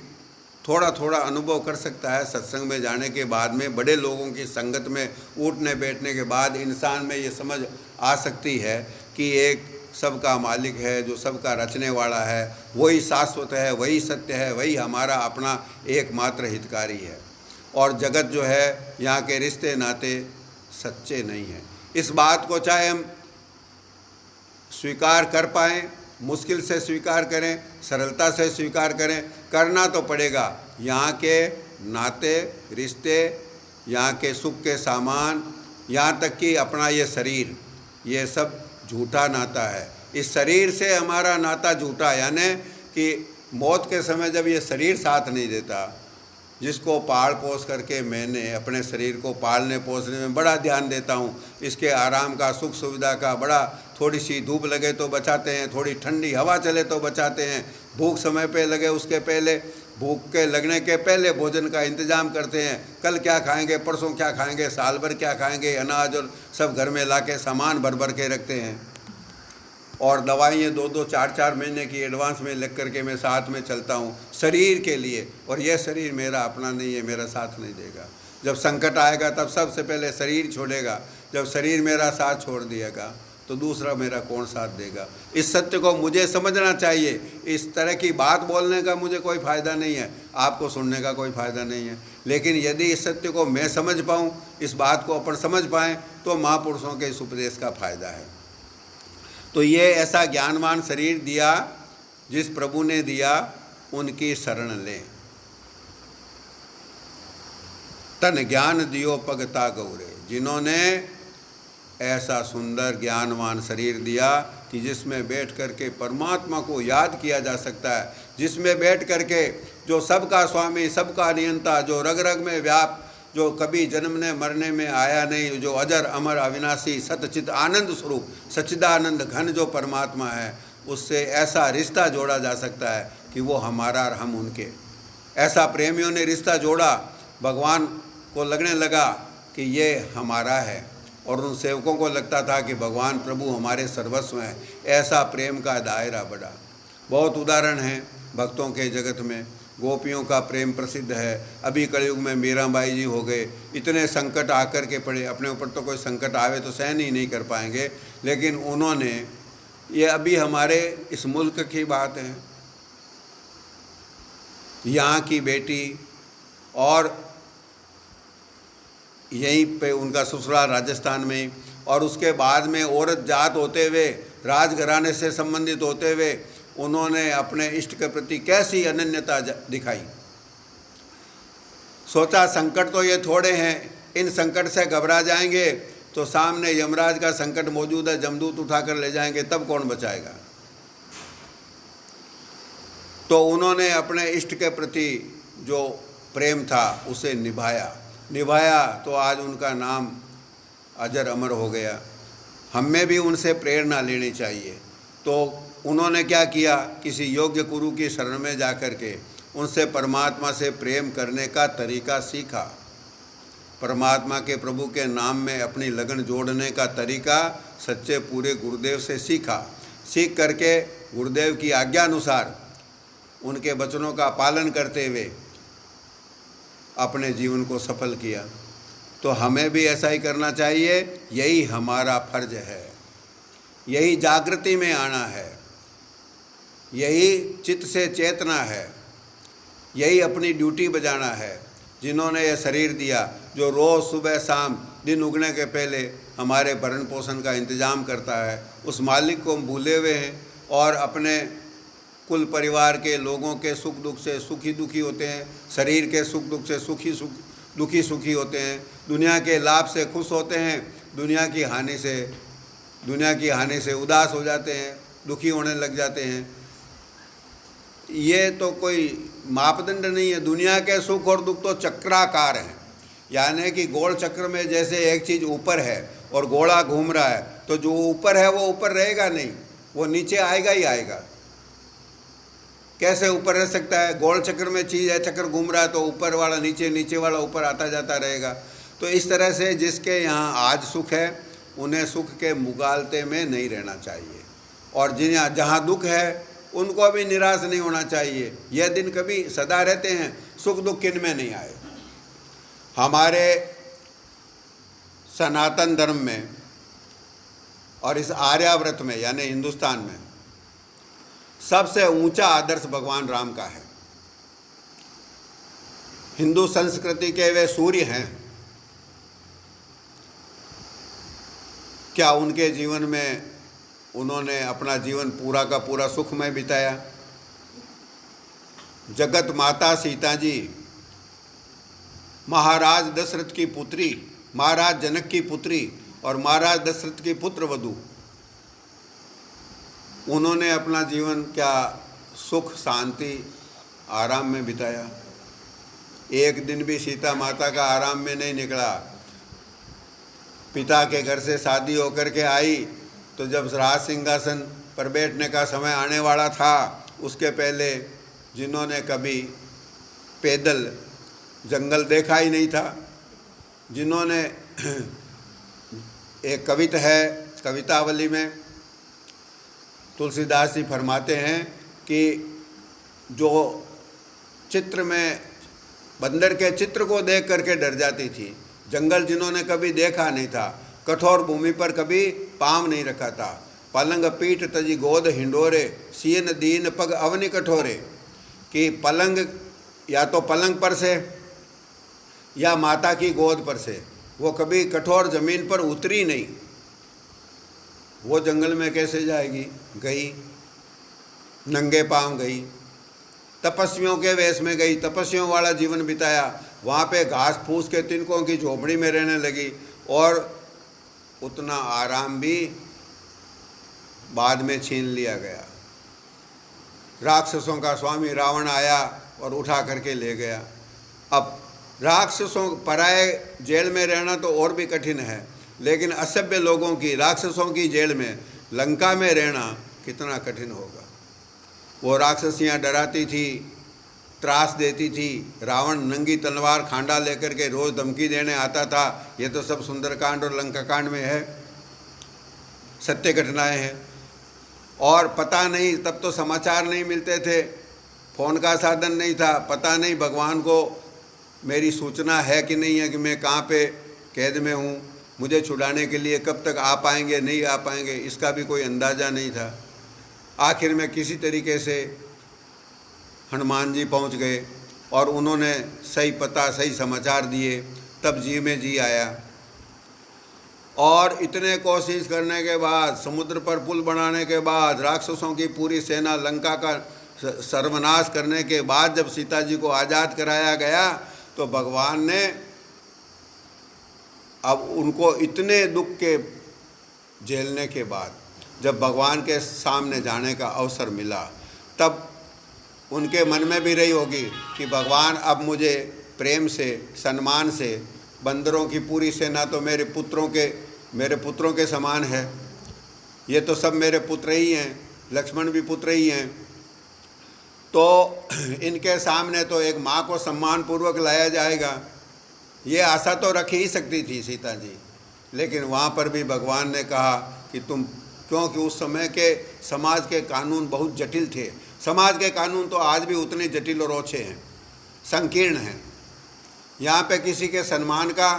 A: थोड़ा थोड़ा अनुभव कर सकता है। सत्संग में जाने के बाद में, बड़े लोगों की संगत में उठने बैठने के बाद इंसान में ये समझ आ सकती है कि एक सबका मालिक है, जो सबका रचने वाला है, वही शाश्वत है, वही सत्य है, वही हमारा अपना एकमात्र हितकारी है। और जगत जो है, यहाँ के रिश्ते नाते सच्चे नहीं हैं। इस बात को चाहे हम स्वीकार कर पाएँ, मुश्किल से स्वीकार करें, सरलता से स्वीकार करें, करना तो पड़ेगा। यहाँ के नाते रिश्ते, यहाँ के सुख के सामान, यहाँ तक कि अपना ये शरीर, ये सब झूठा नाता है। इस शरीर से हमारा नाता झूठा, यानी कि मौत के समय जब ये शरीर साथ नहीं देता, जिसको पाल पोस करके मैंने अपने शरीर को पालने पोसने में बड़ा ध्यान देता हूँ, इसके आराम का, सुख सुविधा का बड़ा, थोड़ी सी धूप लगे तो बचाते हैं, थोड़ी ठंडी हवा चले तो बचाते हैं, भूख समय पे लगे उसके पहले, भूख के लगने के पहले भोजन का इंतज़ाम करते हैं। कल क्या खाएंगे, परसों क्या खाएंगे, साल भर क्या खाएंगे, अनाज और सब घर में ला के सामान भर भर के रखते हैं। और दवाइयाँ 2-2, 4-4 महीने की एडवांस में लिख करके मैं साथ में चलता हूँ शरीर के लिए। और यह शरीर मेरा अपना नहीं है, मेरा साथ नहीं देगा। जब संकट आएगा तब सबसे पहले शरीर छोड़ेगा। जब शरीर मेरा साथ छोड़ दिएगा तो दूसरा मेरा कौन साथ देगा? इस सत्य को मुझे समझना चाहिए। इस तरह की बात बोलने का मुझे कोई फ़ायदा नहीं है, आपको सुनने का कोई फ़ायदा नहीं है। लेकिन यदि इस सत्य को मैं समझ पाऊँ, इस बात को अपन समझ पाएँ, तो महापुरुषों के इस उपदेश का फ़ायदा है। तो ये ऐसा ज्ञानवान शरीर दिया जिस प्रभु ने दिया, उनकी शरण लें। तन ज्ञान दियो पगता गौरे, जिन्होंने ऐसा सुंदर ज्ञानवान शरीर दिया कि जिसमें बैठ करके परमात्मा को याद किया जा सकता है, जिसमें बैठ करके जो सबका स्वामी, सबका नियंता, जो रग रग में व्याप, जो कभी जन्मने मरने में आया नहीं, जो अजर अमर अविनाशी सतचित आनंद स्वरूप सच्चिदानंद घन जो परमात्मा है, उससे ऐसा रिश्ता जोड़ा जा सकता है कि वो हमारा और हम उनके। ऐसा प्रेमियों ने रिश्ता जोड़ा, भगवान को लगने लगा कि ये हमारा है, और उन सेवकों को लगता था कि भगवान प्रभु हमारे सर्वस्व हैं। ऐसा प्रेम का दायरा बढ़ा। बहुत उदाहरण हैं भक्तों के जगत में। गोपियों का प्रेम प्रसिद्ध है। अभी कलयुग में मीराबाई जी हो गए, इतने संकट आकर के पड़े। अपने ऊपर तो कोई संकट आवे तो सहन ही नहीं कर पाएंगे, लेकिन उन्होंने, ये अभी हमारे इस मुल्क की बात है, यहाँ की बेटी और यहीं पे उनका ससुराल राजस्थान में, और उसके बाद में औरत जात होते हुए, राजघराने से संबंधित होते हुए उन्होंने अपने इष्ट के प्रति कैसी अनन्यता दिखाई। सोचा संकट तो ये थोड़े हैं, इन संकट से घबरा जाएंगे तो सामने यमराज का संकट मौजूद है, जमदूत उठाकर ले जाएंगे, तब कौन बचाएगा। तो उन्होंने अपने इष्ट के प्रति जो प्रेम था उसे निभाया तो आज उनका नाम अजर अमर हो गया। हमें भी उनसे प्रेरणा लेनी चाहिए। तो उन्होंने क्या किया, किसी योग्य गुरु की शरण में जाकर के उनसे परमात्मा से प्रेम करने का तरीका सीखा, परमात्मा के प्रभु के नाम में अपनी लगन जोड़ने का तरीका सच्चे पूरे गुरुदेव से सीखा। सीख करके गुरुदेव की आज्ञा अनुसार उनके वचनों का पालन करते हुए अपने जीवन को सफल किया। तो हमें भी ऐसा ही करना चाहिए। यही हमारा फर्ज है, यही जागृति में आना है, यही चित्त से चेतना है, यही अपनी ड्यूटी बजाना है। जिन्होंने ये शरीर दिया, जो रोज़ सुबह शाम दिन उगने के पहले हमारे भरण पोषण का इंतज़ाम करता है, उस मालिक को हम भूले हुए हैं और अपने कुल परिवार के लोगों के सुख दुख से सुखी दुखी होते हैं, शरीर के सुख दुख से दुखी सुखी होते हैं, दुनिया के लाभ से खुश होते हैं, दुनिया की हानि से उदास हो जाते हैं, दुखी होने लग जाते हैं। ये तो कोई मापदंड नहीं है। दुनिया के सुख और दुख तो चक्राकार हैं, यानी कि गोल चक्र में जैसे एक चीज़ ऊपर है और गोला घूम रहा है, तो जो ऊपर है वो ऊपर रहेगा नहीं, वो नीचे आएगा ही आएगा। कैसे ऊपर रह सकता है? गोल चक्र में चीज़ है, चक्र घूम रहा है, तो ऊपर वाला नीचे, नीचे वाला ऊपर आता जाता रहेगा। तो इस तरह से जिसके यहाँ आज सुख है उन्हें सुख के मुगालते में नहीं रहना चाहिए, और जहाँ दुख है उनको भी निराश नहीं होना चाहिए। यह दिन कभी सदा रहते हैं, सुख दुख किन में नहीं आए। हमारे सनातन धर्म में और इस आर्यावर्त में यानी हिंदुस्तान में सबसे ऊंचा आदर्श भगवान राम का है। हिंदू संस्कृति के वे सूर्य हैं। क्या उनके जीवन में उन्होंने अपना जीवन पूरा का पूरा सुखमय बिताया? जगत माता सीता जी महाराज दशरथ की पुत्री, महाराज जनक की पुत्री और महाराज दशरथ की पुत्र वधू, उन्होंने अपना जीवन क्या सुख शांति आराम में बिताया? एक दिन भी सीता माता का आराम में नहीं निकला। पिता के घर से शादी होकर के आई तो जब राज सिंहासन पर बैठने का समय आने वाला था, उसके पहले जिन्होंने कभी पैदल जंगल देखा ही नहीं था, जिन्होंने एक कविता है, कवितावली में तुलसीदास जी फरमाते हैं कि जो चित्र में बंदर के चित्र को देख करके डर जाती थी, जंगल जिन्होंने कभी देखा नहीं था, कठोर भूमि पर कभी पाँव नहीं रखा था, पलंग पीठ तजी गोद हिंडोरे, सीन दीन पग अवनि कठोरे, कि पलंग या तो पलंग पर से या माता की गोद पर से वो कभी कठोर जमीन पर उतरी नहीं। वो जंगल में कैसे जाएगी? गई, नंगे पांव गई, तपस्वियों के वेश में गई, तपस्वियों वाला जीवन बिताया। वहाँ पे घास फूस के तिनकों की झोपड़ी में रहने लगी, और उतना आराम भी बाद में छीन लिया गया। राक्षसों का स्वामी रावण आया और उठा करके ले गया। अब राक्षसों पराए जेल में रहना तो और भी कठिन है, लेकिन असभ्य लोगों की, राक्षसों की जेल में, लंका में रहना कितना कठिन होगा। वो राक्षसियाँ डराती थी, त्रास देती थी। रावण नंगी तलवार खांडा लेकर के रोज़ धमकी देने आता था। ये तो सब सुंदरकांड और लंका कांड में है, सत्य घटनाएं हैं। और पता नहीं, तब तो समाचार नहीं मिलते थे, फ़ोन का साधन नहीं था, पता नहीं भगवान को मेरी सूचना है कि नहीं है कि मैं कहाँ पे कैद में हूँ, मुझे छुड़ाने के लिए कब तक आ पाएंगे नहीं आ पाएंगे, इसका भी कोई अंदाज़ा नहीं था। आखिर में किसी तरीके से हनुमान जी पहुँच गए और उन्होंने सही पता सही समाचार दिए, तब जी में जी आया। और इतने कोशिश करने के बाद, समुद्र पर पुल बनाने के बाद, राक्षसों की पूरी सेना लंका का सर्वनाश करने के बाद जब सीता जी को आज़ाद कराया गया, तो भगवान ने अब उनको इतने दुख के झेलने के बाद जब भगवान के सामने जाने का अवसर मिला, तब उनके मन में भी रही होगी कि भगवान अब मुझे प्रेम से सम्मान से, बंदरों की पूरी सेना तो मेरे पुत्रों के समान है, ये तो सब मेरे पुत्र ही हैं, लक्ष्मण भी पुत्र ही हैं, तो इनके सामने तो एक माँ को सम्मान पूर्वक लाया जाएगा, ये आशा तो रख ही सकती थी सीता जी। लेकिन वहाँ पर भी भगवान ने कहा कि तुम, क्योंकि उस समय के समाज के कानून बहुत जटिल थे। समाज के कानून तो आज भी उतने जटिल और ओछे हैं, संकीर्ण हैं। यहाँ पे किसी के सम्मान का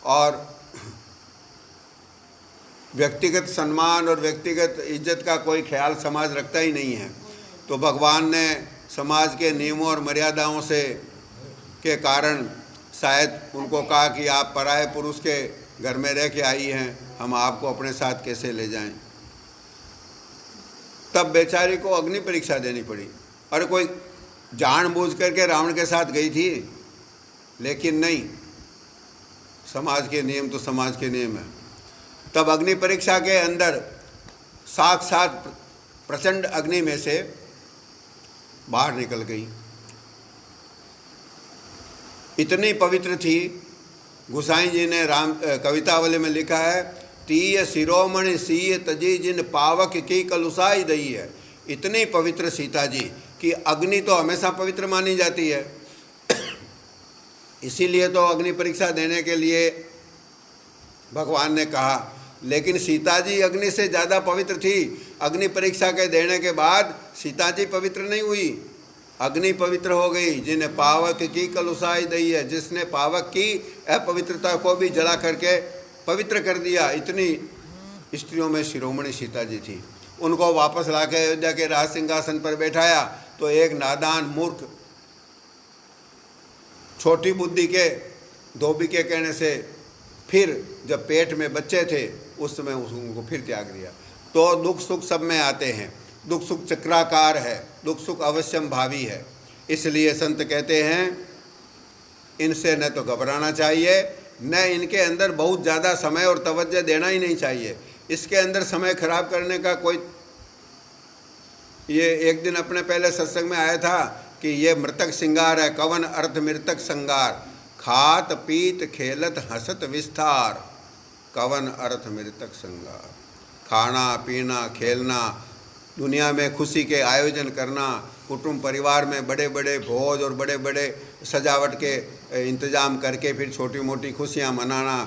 A: और व्यक्तिगत सम्मान और व्यक्तिगत इज्जत का कोई ख्याल समाज रखता ही नहीं है। तो भगवान ने समाज के नियमों और मर्यादाओं से के कारण शायद उनको कहा कि आप पराये पुरुष के घर में रह के आई हैं, हम आपको अपने साथ कैसे ले जाएं। तब बेचारी को अग्नि परीक्षा देनी पड़ी। अरे कोई जानबूझ करके रावण के साथ गई थी, लेकिन नहीं, समाज के नियम तो समाज के नियम है। तब अग्नि परीक्षा के अंदर साक्षात प्रचंड अग्नि में से बाहर निकल गई। इतनी पवित्र थी, गोसाई जी ने कवितावली में लिखा है, तीय शिरोमणि सीय तजी जिन पावक की कलुसाई दई है। इतनी पवित्र सीता जी कि अग्नि तो हमेशा पवित्र मानी जाती है, इसीलिए तो अग्नि परीक्षा देने के लिए भगवान ने कहा। लेकिन सीता जी अग्नि से ज़्यादा पवित्र थी। अग्नि परीक्षा के देने के बाद सीता जी पवित्र नहीं हुई, अग्नि पवित्र हो गई। जिन्हें पावक की कलुसाई दई है, जिसने पावक की अपवित्रता को भी जला करके पवित्र कर दिया। इतनी स्त्रियों में शिरोमणि सीता जी थी। उनको वापस ला के अयोध्या के राज सिंहासन पर बैठाया तो एक नादान मूर्ख, छोटी बुद्धि के धोबी के कहने से फिर जब पेट में बच्चे थे उस समय उनको फिर त्याग दिया। तो दुख सुख सब में आते हैं, दुख सुख चक्राकार है, दुख सुख अवश्यम भावी है। इसलिए संत कहते हैं इनसे न तो घबराना चाहिए, न इनके अंदर बहुत ज़्यादा समय और तवज्जो देना ही नहीं चाहिए। इसके अंदर समय खराब करने का कोई, ये एक दिन अपने पहले सत्संग में आया था कि ये मृतक श्रृंगार है, कवन अर्थ मृतक श्रृंगार, खात पीत खेलत हसत विस्तार, कवन अर्थ मृतक श्रृंगार। खाना पीना खेलना, दुनिया में खुशी के आयोजन करना, कुटुंब परिवार में बड़े बड़े भोज और बड़े बड़े सजावट के इंतज़ाम करके फिर छोटी मोटी खुशियाँ मनाना।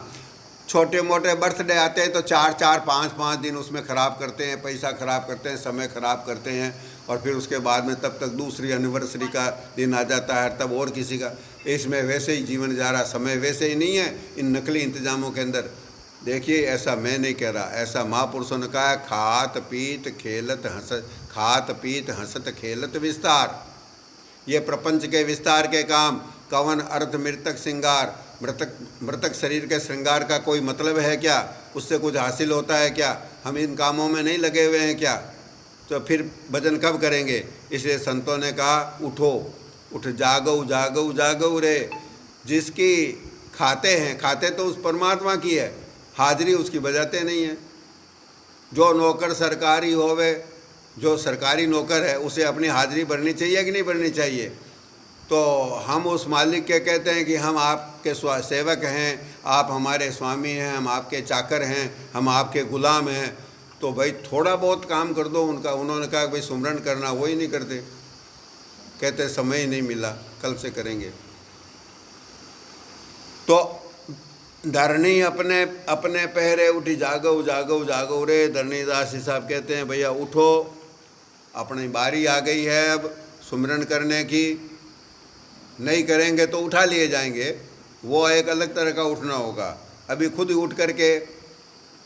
A: छोटे मोटे बर्थडे आते हैं तो 4-4, 5-5 दिन उसमें ख़राब करते हैं, पैसा ख़राब करते हैं, समय ख़राब करते हैं, और फिर उसके बाद में तब तक दूसरी एनिवर्सरी का दिन आ जाता है, तब और किसी का। इसमें वैसे ही जीवन जा रहा, समय वैसे ही नहीं है इन नकली इंतज़ामों के अंदर। देखिए, ऐसा मैं नहीं कह रहा, ऐसा महापुरुषों ने कहा है, खात पीत हंसत खेलत विस्तार। ये प्रपंच के विस्तार के काम, कवन अर्थ मृतक श्रृंगार। मृतक शरीर के श्रृंगार का कोई मतलब है क्या? उससे कुछ हासिल होता है क्या? हम इन कामों में नहीं लगे हुए हैं क्या? तो फिर भजन कब करेंगे? इसलिए संतों ने कहा, उठो, उठ जागो जागो जागो रे। जिसकी खाते हैं, खाते तो उस परमात्मा की है, हाजिरी उसकी बजाते नहीं हैं। जो नौकर सरकारी होवे, जो सरकारी नौकर है, उसे अपनी हाजिरी भरनी चाहिए कि नहीं भरनी चाहिए? तो हम उस मालिक के कहते हैं कि हम आपके सेवक हैं, आप हमारे स्वामी हैं, हम आपके चाकर हैं, हम आपके गुलाम हैं, तो भाई थोड़ा बहुत काम कर दो उनका। उन्होंने कहा भाई सुमरन करना, वही नहीं करते, कहते समय ही नहीं मिला, कल से करेंगे। तो धरनी अपने अपने पहरे उठी जागो जागो जागो रे। धरणीदास जी साहब कहते हैं भैया उठो, अपनी बारी आ गई है, अब सुमिरन करने की नहीं करेंगे तो उठा लिए जाएंगे, वो एक अलग तरह का उठना होगा। अभी खुद ही उठ करके,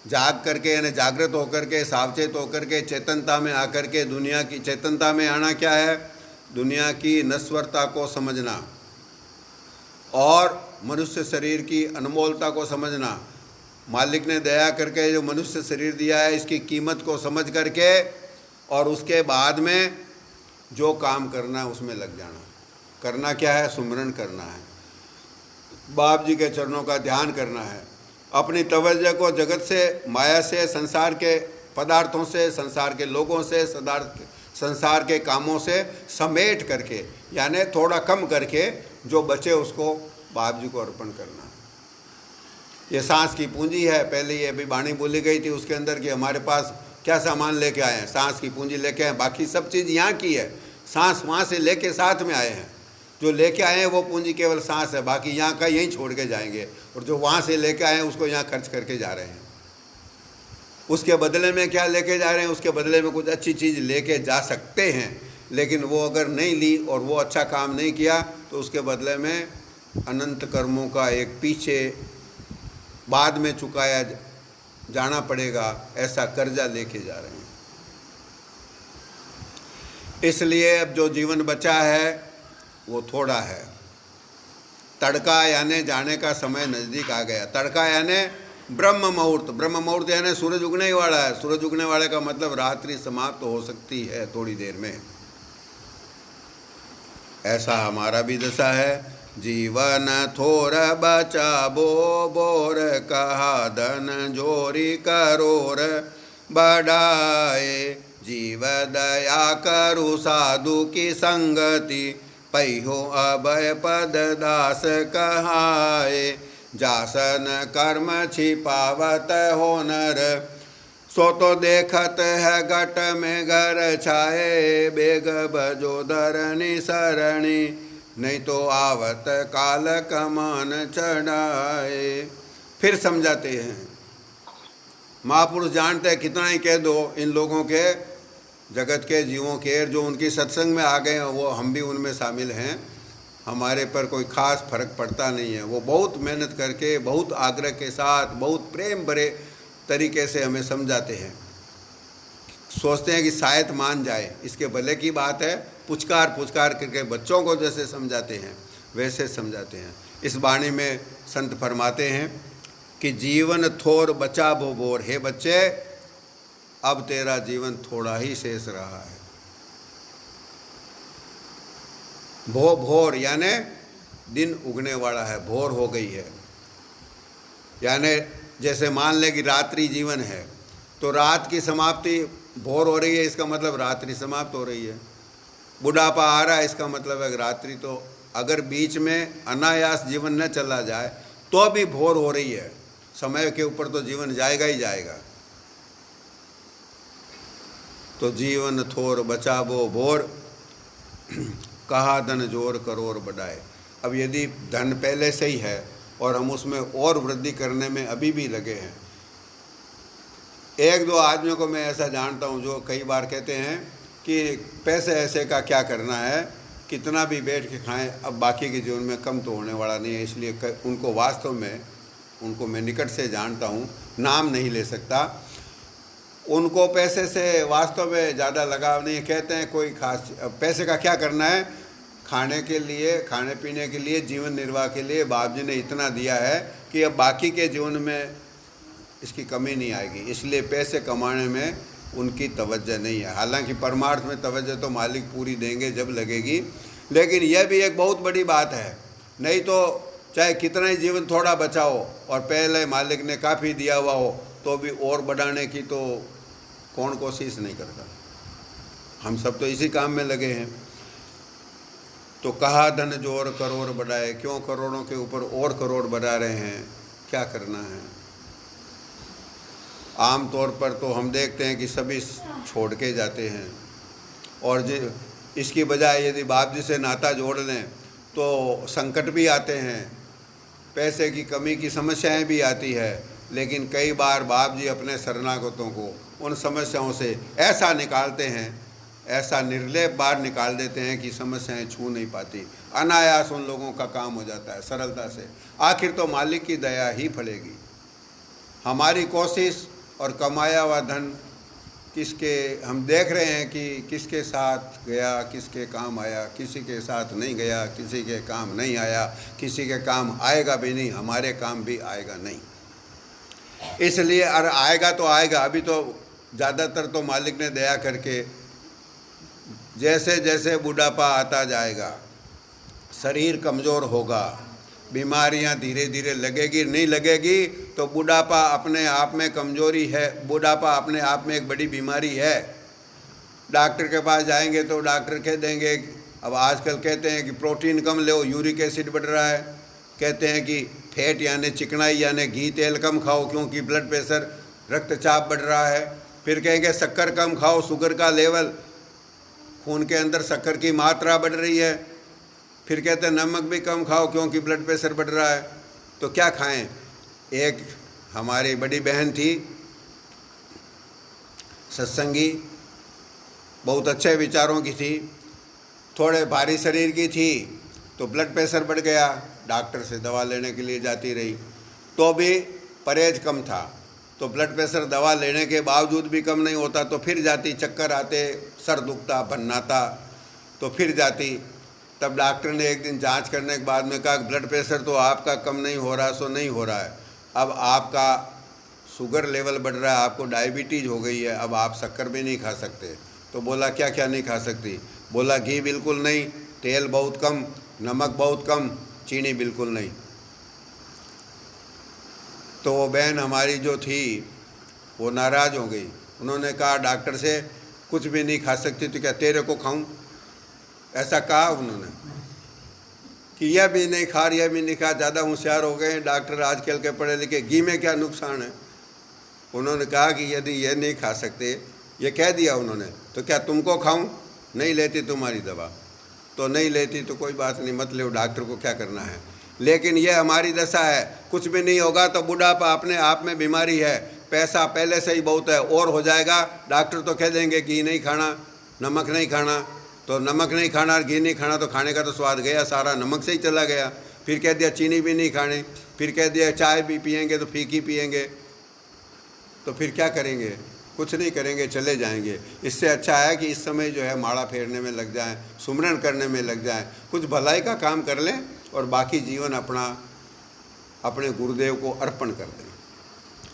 A: जाग करके, यानी जागृत होकर के, सावचेत होकर के, चेतनता में आकर के, दुनिया की चेतनता में आना क्या है? दुनिया की नश्वरता को समझना और मनुष्य शरीर की अनमोलता को समझना। मालिक ने दया करके जो मनुष्य शरीर दिया है, इसकी कीमत को समझ करके और उसके बाद में जो काम करना है उसमें लग जाना। करना क्या है? सुमिरन करना है, बाप जी के चरणों का ध्यान करना है, अपनी तवज्जो को जगत से, माया से, संसार के पदार्थों से, संसार के लोगों से, संसार के कामों से समेट करके, यानी थोड़ा कम करके जो बचे उसको बाप जी को अर्पण करना है। ये सांस की पूंजी है। पहले ये अभी वाणी बोली गई थी उसके अंदर कि हमारे पास क्या सामान लेके आए हैं? सांस की पूंजी लेके आए, बाकी सब चीज़ यहाँ की है। सांस वहाँ से लेके साथ में आए हैं, जो लेके आए हैं वो पूंजी केवल सांस है, बाकी यहाँ का यहीं छोड़ के जाएंगे, और जो वहाँ से लेके आए हैं उसको यहाँ खर्च करके जा रहे हैं। उसके बदले में क्या लेके जा रहे हैं? उसके बदले में कुछ अच्छी चीज़ लेके जा सकते हैं, लेकिन वो अगर नहीं ली और वो अच्छा काम नहीं किया तो उसके बदले में अनंत कर्मों का एक पीछे बाद में चुकाया जाना पड़ेगा, ऐसा कर्जा लेके जा रहे हैं। इसलिए अब जो जीवन बचा है वो थोड़ा है। तड़का यानी जाने का समय नज़दीक आ गया। तड़का यानी ब्रह्म मुहूर्त। ब्रह्म मुहूर्त यानी सूरज उगने ही वाला है। सूरज उगने वाले का मतलब रात्रि समाप्त हो सकती है थोड़ी देर में। ऐसा हमारा भी दशा है। जीवन थोर बचाबो बोर, कहा धन जोरी करोर बढ़ाए। जीव दया करु साधु की संगति, पैहो अभय पद दास कहाए। जासन कर्म छिपावत हो नर, सो तो देखत है घट में घर छाए। बेग बजो धरणी सरणी, नहीं तो आवत काल कमान चढ़ाए। फिर समझाते हैं। महापुरुष जानते हैं, कितना ही कह दो इन लोगों के, जगत के जीवों के जो उनकी सत्संग में आ गए हैं, वो हम भी उनमें शामिल हैं, हमारे पर कोई ख़ास फर्क पड़ता नहीं है। वो बहुत मेहनत करके, बहुत आग्रह के साथ, बहुत प्रेम भरे तरीके से हमें समझाते हैं। सोचते हैं कि शायद मान जाए, इसके भले की बात है। पुचकार पुचकार करके बच्चों को जैसे समझाते हैं वैसे समझाते हैं। इस वाणी में संत फरमाते हैं कि जीवन थोर बचा भो बोर। हे बच्चे, अब तेरा जीवन थोड़ा ही शेष रहा है। भो भोर यानी दिन उगने वाला है, भोर हो गई है। यानी जैसे मान ले कि रात्रि जीवन है, तो रात की समाप्ति भोर हो रही है, इसका मतलब रात्रि समाप्त हो रही है। बुढ़ापा आ रहा है, इसका मतलब है रात्रि, तो अगर बीच में अनायास जीवन न चला जाए तो भी भोर हो रही है। समय के ऊपर तो जीवन जाएगा ही जाएगा। तो जीवन थोर बचाबो भोर, कहा धन जोर करोड़ बढ़ाए। अब यदि धन पहले से ही है और हम उसमें और वृद्धि करने में अभी भी लगे हैं। एक दो आदमियों को मैं ऐसा जानता हूँ जो कई बार कहते हैं कि पैसे ऐसे का क्या करना है, कितना भी बैठ के खाएं, अब बाकी के जीवन में कम तो होने वाला नहीं है। इसलिए उनको वास्तव में, उनको मैं निकट से जानता हूँ, नाम नहीं ले सकता, उनको पैसे से वास्तव में ज़्यादा लगाव नहीं है। कहते हैं कोई खास पैसे का क्या करना है, खाने के लिए, खाने पीने के लिए, जीवन निर्वाह के लिए बाप जी ने इतना दिया है कि अब बाकी के जीवन में इसकी कमी नहीं आएगी। इसलिए पैसे कमाने में उनकी तवज्जो नहीं है। हालांकि परमार्थ में तवज्जो तो मालिक पूरी देंगे जब लगेगी, लेकिन यह भी एक बहुत बड़ी बात है। नहीं तो चाहे कितना ही जीवन थोड़ा बचा हो और पहले मालिक ने काफ़ी दिया हुआ हो, तो भी और बढ़ाने की तो कौन कोशिश नहीं करता। हम सब तो इसी काम में लगे हैं। तो कहा धन जोर करोड़ बढ़ाए, क्यों करोड़ों के ऊपर और करोड़ बढ़ा रहे हैं, क्या करना है। आम तौर पर तो हम देखते हैं कि सभी छोड़ के जाते हैं, और इसकी बजाय यदि बाप जी से नाता जोड़ लें तो संकट भी आते हैं, पैसे की कमी की समस्याएं भी आती है। लेकिन कई बार बाप जी अपने शरणागतों को उन समस्याओं से ऐसा निकालते हैं ऐसा निर्लेप बाहर निकाल देते हैं कि समस्याएं छू नहीं पाती, अनायास उन लोगों का काम हो जाता है सरलता से। आखिर तो मालिक की दया ही फलेगी। हमारी कोशिश और कमाया हुआ धन किसके, हम देख रहे हैं कि किसके साथ गया, किसके काम आया, किसी के साथ नहीं गया, किसी के काम नहीं आया, किसी के काम आएगा भी नहीं, हमारे काम भी आएगा नहीं। इसलिए अरे आएगा तो आएगा, अभी तो ज़्यादातर तो मालिक ने दया करके जैसे जैसे बुढ़ापा आता जाएगा, शरीर कमज़ोर होगा, बीमारियां धीरे धीरे लगेगी, नहीं लगेगी तो बुढ़ापा अपने आप में कमज़ोरी है, बुढ़ापा अपने आप में एक बड़ी बीमारी है। डॉक्टर के पास जाएंगे तो डॉक्टर कह देंगे, अब आजकल कहते हैं कि प्रोटीन कम लो, यूरिक एसिड बढ़ रहा है, कहते हैं कि फैट यानी चिकनाई यानी घी तेल कम खाओ क्योंकि ब्लड प्रेशर रक्तचाप बढ़ रहा है। फिर कहेंगे शक्कर कम खाओ, शुगर का लेवल खून के अंदर शक्कर की मात्रा बढ़ रही है। फिर कहते हैं नमक भी कम खाओ क्योंकि ब्लड प्रेशर बढ़ रहा है। तो क्या खाएं? एक हमारी बड़ी बहन थी सत्संगी, बहुत अच्छे विचारों की थी, थोड़े भारी शरीर की थी, तो ब्लड प्रेशर बढ़ गया, डॉक्टर से दवा लेने के लिए जाती रही, तो भी परहेज कम था, तो ब्लड प्रेशर दवा लेने के बावजूद भी कम नहीं होता, तो फिर जाती, चक्कर आते, सर दुखता, भन्नाता, तो फिर जाती। तब डॉक्टर ने एक दिन जांच करने के बाद में कहा ब्लड प्रेशर तो आपका कम नहीं हो रहा, सो नहीं हो रहा है, अब आपका शुगर लेवल बढ़ रहा है, आपको डायबिटीज़ हो गई है, अब आप शक्कर भी नहीं खा सकते। तो बोला क्या क्या नहीं खा सकती? बोला घी बिल्कुल नहीं, तेल बहुत कम, नमक बहुत कम, चीनी बिल्कुल नहीं। तो वो बहन हमारी जो थी वो नाराज़ हो गई। उन्होंने कहा डॉक्टर से कुछ भी नहीं खा सकती तो क्या तेरे को खाऊं? ऐसा कहा उन्होंने कि यह भी नहीं खा, यह भी नहीं खा, ज़्यादा होशियार हो गए हैं डॉक्टर आजकल के पढ़े लिखे, घी में क्या नुकसान है? उन्होंने कहा कि यदि ये नहीं खा सकते, ये कह दिया उन्होंने, तो क्या तुमको खाऊं? नहीं लेती तुम्हारी दवा, तो नहीं लेती तो कोई बात नहीं, मत लो, डॉक्टर को क्या करना है। लेकिन ये हमारी दशा है, कुछ भी नहीं होगा तो बुढ़ापा अपने आप में बीमारी है, पैसा पहले से ही बहुत है और हो जाएगा, डॉक्टर तो कह देंगे घी नहीं खाना, नमक नहीं खाना, तो नमक नहीं खाना और घी नहीं खाना तो खाने का तो स्वाद गया सारा, नमक से ही चला गया। फिर कह दिया चीनी भी नहीं खानी, फिर कह दिया चाय भी पियेंगे तो फीकी पियेंगे, तो फिर क्या करेंगे? कुछ नहीं करेंगे, चले जाएंगे। इससे अच्छा है कि इस समय जो है माड़ा फेरने में लग जाएं, सुमरन करने में लग जाएं, कुछ भलाई का काम कर लें और बाकी जीवन अपना अपने गुरुदेव को अर्पण कर दें।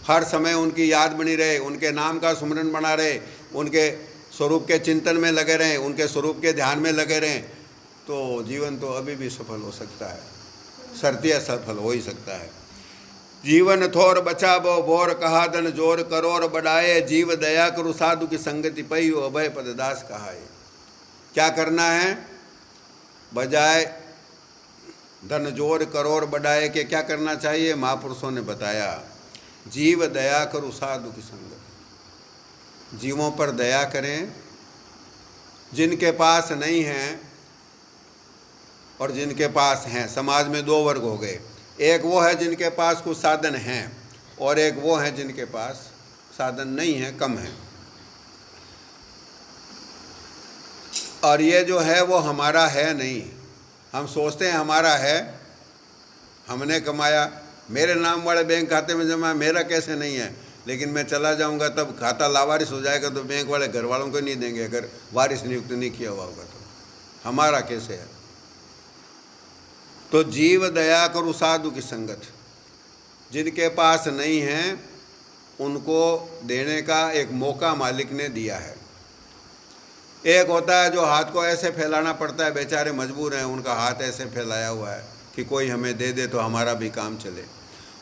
A: हर समय उनकी याद बनी रहे, उनके नाम का सुमरन बना रहे, उनके स्वरूप के चिंतन में लगे रहें, उनके स्वरूप के ध्यान में लगे रहें, तो जीवन तो अभी भी सफल हो सकता है, सर्तिया सफल हो ही सकता है। जीवन थोर बचा बो बोर कहा धन जोर करोर बढ़ाए, जीव दया करु साधु की संगति पई अभय पद दास कहाए। क्या करना है? बजाय धन जोर करोड़ बढ़ाए के क्या करना चाहिए? महापुरुषों ने बताया, जीव दया करु साधु की संगति, जीवों पर दया करें, जिनके पास नहीं हैं और जिनके पास हैं। समाज में दो वर्ग हो गए, एक वो है जिनके पास कुछ साधन हैं और एक वो है जिनके पास साधन नहीं है, कम है। और ये जो है वो हमारा है नहीं, हम सोचते हैं हमारा है, हमने कमाया, मेरे नाम वाले बैंक खाते में जमा, मेरा कैसे नहीं है? लेकिन मैं चला जाऊंगा तब खाता लावारिस हो जाएगा तो बैंक वाले घर वालों को नहीं देंगे, अगर वारिस नियुक्त नहीं किया हुआ होगा तो हमारा कैसे है? तो जीव दया करो साधु की संगत, जिनके पास नहीं है उनको देने का एक मौका मालिक ने दिया है। एक होता है जो हाथ को ऐसे फैलाना पड़ता है, बेचारे मजबूर हैं, उनका हाथ ऐसे फैलाया हुआ है कि कोई हमें दे दे तो हमारा भी काम चले।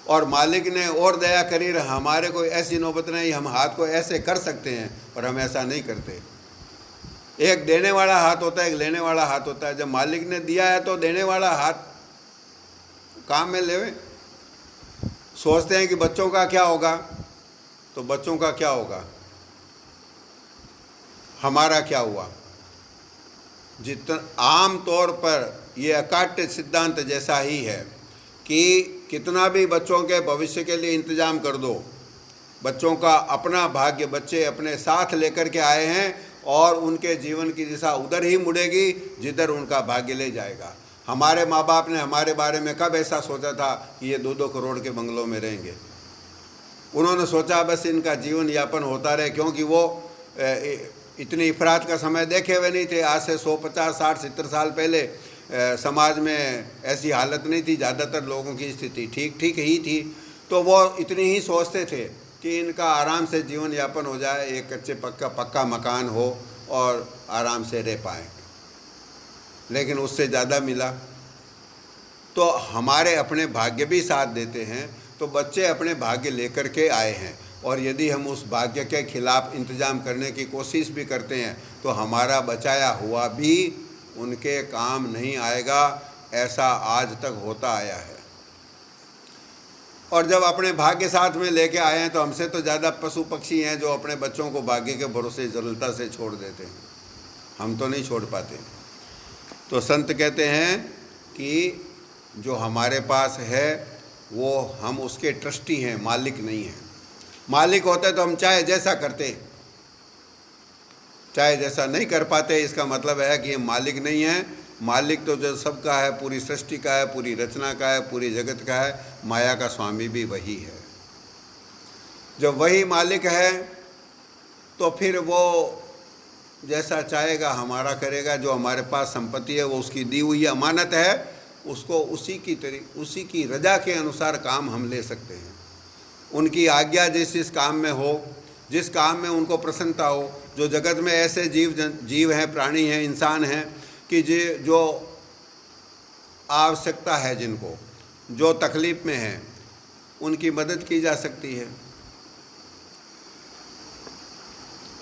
A: और मालिक ने और दया करी, हमारे कोई ऐसी नौबत नहीं, हम हाथ को ऐसे कर सकते हैं और हम ऐसा नहीं करते। एक देने वाला हाथ होता है, एक लेने वाला हाथ होता है। जब मालिक ने दिया है तो देने वाला हाथ काम में लेवे। सोचते हैं कि बच्चों का क्या होगा, तो बच्चों का क्या होगा, हमारा क्या हुआ? जितना आम तौर पर ये अकाट्य सिद्धांत जैसा ही है कि कितना भी बच्चों के भविष्य के लिए इंतजाम कर दो, बच्चों का अपना भाग्य बच्चे अपने साथ लेकर के आए हैं और उनके जीवन की दिशा उधर ही मुड़ेगी जिधर उनका भाग्य ले जाएगा। हमारे माँ बाप ने हमारे बारे में कब ऐसा सोचा था कि ये 2-2 करोड़ के बंगलों में रहेंगे? उन्होंने सोचा बस इनका जीवन यापन होता रहे, क्योंकि वो इतनी इफरात का समय देखे हुए नहीं थे। आज से 100, 50, 60, 70 साल पहले समाज में ऐसी हालत नहीं थी, ज़्यादातर लोगों की स्थिति ठीक ठीक ही थी। तो वो इतनी ही सोचते थे कि इनका आराम से जीवन यापन हो जाए, एक कच्चे पक्का मकान हो और आराम से रह पाएँ, लेकिन उससे ज़्यादा मिला। तो हमारे अपने भाग्य भी साथ देते हैं, तो बच्चे अपने भाग्य लेकर के आए हैं, और यदि हम उस भाग्य के खिलाफ इंतजाम करने की कोशिश भी करते हैं तो हमारा बचाया हुआ भी उनके काम नहीं आएगा। ऐसा आज तक होता आया है। और जब अपने भाग्य साथ में लेके आए हैं तो हमसे तो ज़्यादा पशु पक्षी हैं जो अपने बच्चों को भाग्य के भरोसे जरूरता से छोड़ देते हैं। हम तो नहीं छोड़ पाते। तो संत कहते हैं कि जो हमारे पास है वो हम उसके ट्रस्टी हैं, मालिक नहीं हैं। मालिक होते तो हम चाहे जैसा करते, चाहे जैसा नहीं कर पाते। इसका मतलब है कि हम मालिक नहीं हैं। मालिक तो जो सबका है, पूरी सृष्टि का है, पूरी रचना का है, पूरी जगत का है। माया का स्वामी भी वही है। जब वही मालिक है तो फिर वो जैसा चाहेगा हमारा करेगा। जो हमारे पास संपत्ति है वो उसकी दी हुई अमानत है, उसको उसी की रजा के अनुसार काम हम ले सकते हैं। उनकी आज्ञा जिस काम में हो, जिस काम में उनको प्रसन्नता हो। जो जगत में ऐसे जीव हैं, प्राणी हैं, इंसान हैं कि जो आवश्यकता है, जिनको जो तकलीफ़ में हैं, उनकी मदद की जा सकती है।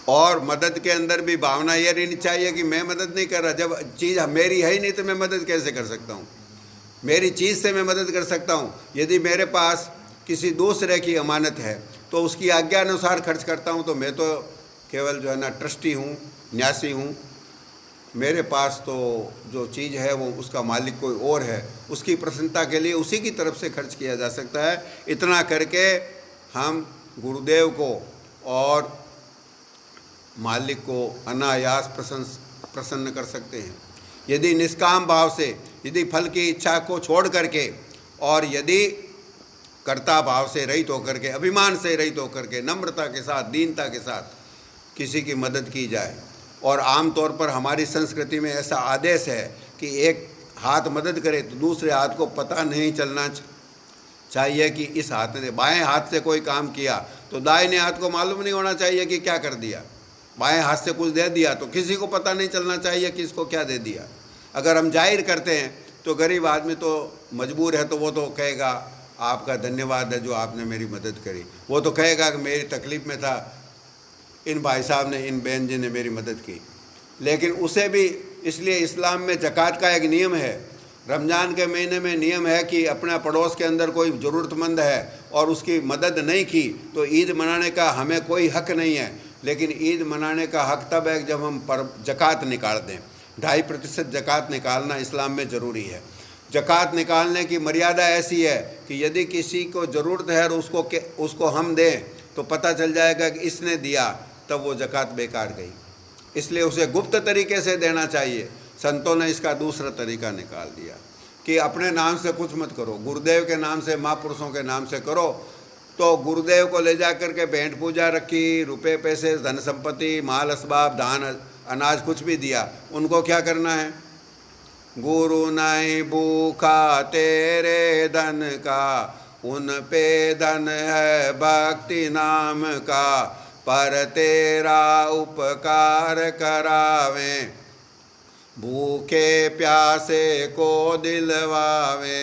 A: और मदद के अंदर भी भावना ये रहनी चाहिए कि मैं मदद नहीं कर रहा। जब चीज़ मेरी है ही नहीं तो मैं मदद कैसे कर सकता हूँ? मेरी चीज़ से मैं मदद कर सकता हूँ। यदि मेरे पास किसी दूसरे की अमानत है तो उसकी आज्ञा अनुसार खर्च करता हूँ, तो मैं तो केवल जो है ना ट्रस्टी हूँ, न्यासी हूँ। मेरे पास तो जो चीज़ है वो उसका मालिक कोई और है, उसकी प्रसन्नता के लिए उसी की तरफ से खर्च किया जा सकता है। इतना करके हम गुरुदेव को और मालिक को अनायास प्रसन्न कर सकते हैं। यदि निष्काम भाव से, यदि फल की इच्छा को छोड़ करके और यदि कर्ता भाव से रहित होकर के, अभिमान से रहित होकर के, नम्रता के साथ, दीनता के साथ किसी की मदद की जाए। और आम तौर पर हमारी संस्कृति में ऐसा आदेश है कि एक हाथ मदद करे तो दूसरे हाथ को पता नहीं चलना चाहिए कि इस हाथ ने, बाएं हाथ से कोई काम किया तो दाहिने हाथ को मालूम नहीं होना चाहिए कि क्या कर दिया। बाएं हाथ से कुछ दे दिया तो किसी को पता नहीं चलना चाहिए कि इसको क्या दे दिया। अगर हम जाहिर करते हैं तो गरीब आदमी तो मजबूर है, तो वो तो कहेगा आपका धन्यवाद है जो आपने मेरी मदद करी। वो तो कहेगा कि मेरी तकलीफ़ में था, इन भाई साहब ने, इन बहन जी ने मेरी मदद की। लेकिन उसे भी, इसलिए इस्लाम में ज़कात का एक नियम है। रमज़ान के महीने में नियम है कि अपना पड़ोस के अंदर कोई ज़रूरतमंद है और उसकी मदद नहीं की तो ईद मनाने का हमें कोई हक़ नहीं है। लेकिन ईद मनाने का हक़ तब है जब हम ज़कात निकाल दें। 2.5% ज़कात निकालना इस्लाम में ज़रूरी है। ज़कात निकालने की मर्यादा ऐसी है कि यदि किसी को ज़रूरत है और उसको हम दें तो पता चल जाएगा कि इसने दिया, तब वो ज़कात बेकार गई। इसलिए उसे गुप्त तरीके से देना चाहिए। संतों ने इसका दूसरा तरीका निकाल दिया कि अपने नाम से कुछ मत करो, गुरुदेव के नाम से, महापुरुषों के नाम से करो। तो गुरुदेव को ले जा कर के भेंट पूजा रखी, रुपए पैसे, धन संपत्ति, माल असबाब, धान अनाज कुछ भी दिया, उनको क्या करना है? गुरु नहीं भूखा तेरे धन का, उन पे धन है भक्ति नाम का, पर तेरा उपकार करावें, भूखे प्यासे को दिलवावे,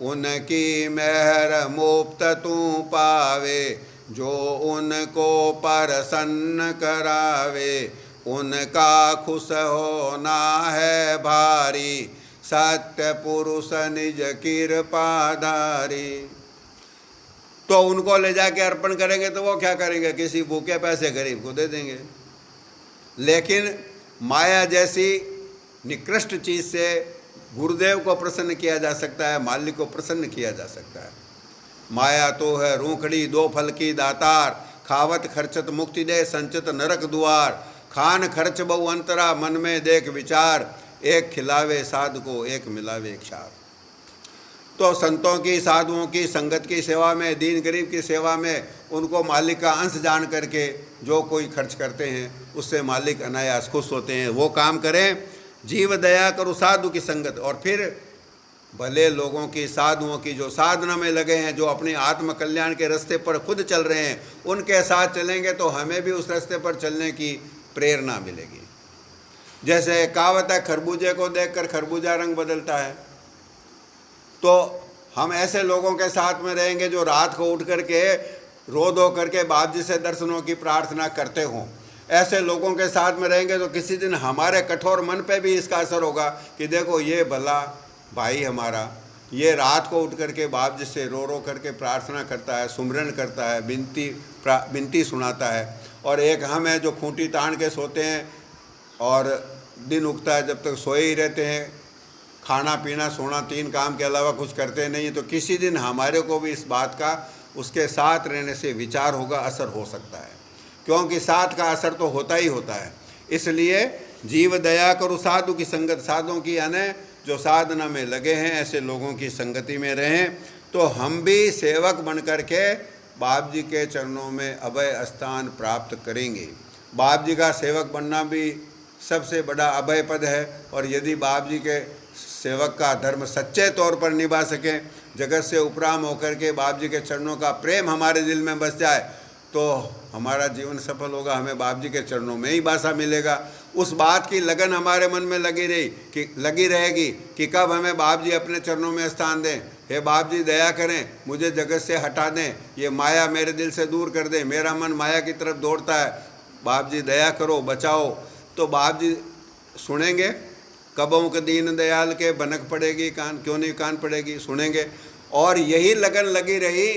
A: उनकी मेहर मुफ्त तू पावे, जो उनको प्रसन्न करावे, उनका खुश होना है भारी, सत्य पुरुष निज कृपाधारी। तो उनको ले जाके अर्पण करेंगे तो वो क्या करेंगे? किसी भूखे पैसे गरीब को दे देंगे। लेकिन माया जैसी निकृष्ट चीज़ से गुरुदेव को प्रसन्न किया जा सकता है, मालिक को प्रसन्न किया जा सकता है। माया तो है रूखड़ी 2 फल की दातार, खावत खर्चत मुक्ति दे, संचत नरक द्वार, खान खर्च बहु अंतरा, मन में देख विचार, एक खिलावे साधु को एक मिलावे क्षार। तो संतों की, साधुओं की, संगत की सेवा में, दीन गरीब की सेवा में उनको मालिक का अंश जान करके जो कोई खर्च करते हैं उससे मालिक अनायास खुश होते हैं। वो काम करें, जीव दया करो साधु की संगत। और फिर भले लोगों की, साधुओं की जो साधना में लगे हैं, जो अपने आत्म कल्याण के रास्ते पर खुद चल रहे हैं, उनके साथ चलेंगे तो हमें भी उस रास्ते पर चलने की प्रेरणा मिलेगी। जैसे कहावत है, खरबूजे को देखकर खरबूजा रंग बदलता है। तो हम ऐसे लोगों के साथ में रहेंगे जो रात को उठ करके रो धो करके बाप जी से दर्शनों की प्रार्थना करते हों। ऐसे लोगों के साथ में रहेंगे तो किसी दिन हमारे कठोर मन पे भी इसका असर होगा कि देखो ये भला भाई हमारा, ये रात को उठ करके बाप जी से रो रो करके प्रार्थना करता है, सुमरन करता है, बिनती सुनाता है। और एक हम हैं जो खूंटी तान के सोते हैं और दिन उगता है जब तक सोए ही रहते हैं, खाना पीना सोना, 3 काम के अलावा कुछ करते नहीं। तो किसी दिन हमारे को भी इस बात का उसके साथ रहने से विचार होगा, असर हो सकता है, क्योंकि साथ का असर तो होता ही होता है। इसलिए जीव दया करो साधु की संगत, साधुओं की यानी जो साधना में लगे हैं ऐसे लोगों की संगति में रहें, तो हम भी सेवक बन करके बाप जी के चरणों में अभय स्थान प्राप्त करेंगे। बाप जी का सेवक बनना भी सबसे बड़ा अभय पद है। और यदि बाप जी के सेवक का धर्म सच्चे तौर पर निभा सकें, जगत से उपराम होकर के बाप जी के चरणों का प्रेम हमारे दिल में बस जाए, तो हमारा जीवन सफल होगा, हमें बाप जी के चरणों में ही बासा मिलेगा। उस बात की लगन हमारे मन में लगी रहेगी कि कब हमें बाप जी अपने चरणों में स्थान दें। हे बाप जी दया करें, मुझे जगत से हटा दें, ये माया मेरे दिल से दूर कर दें, मेरा मन माया की तरफ दौड़ता है, बाप जी दया करो, बचाओ। तो बाप जी सुनेंगे। कबों के दीन दयाल के बनक पड़ेगी कान, क्यों नहीं कान पड़ेगी, सुनेंगे। और यही लगन लगी रही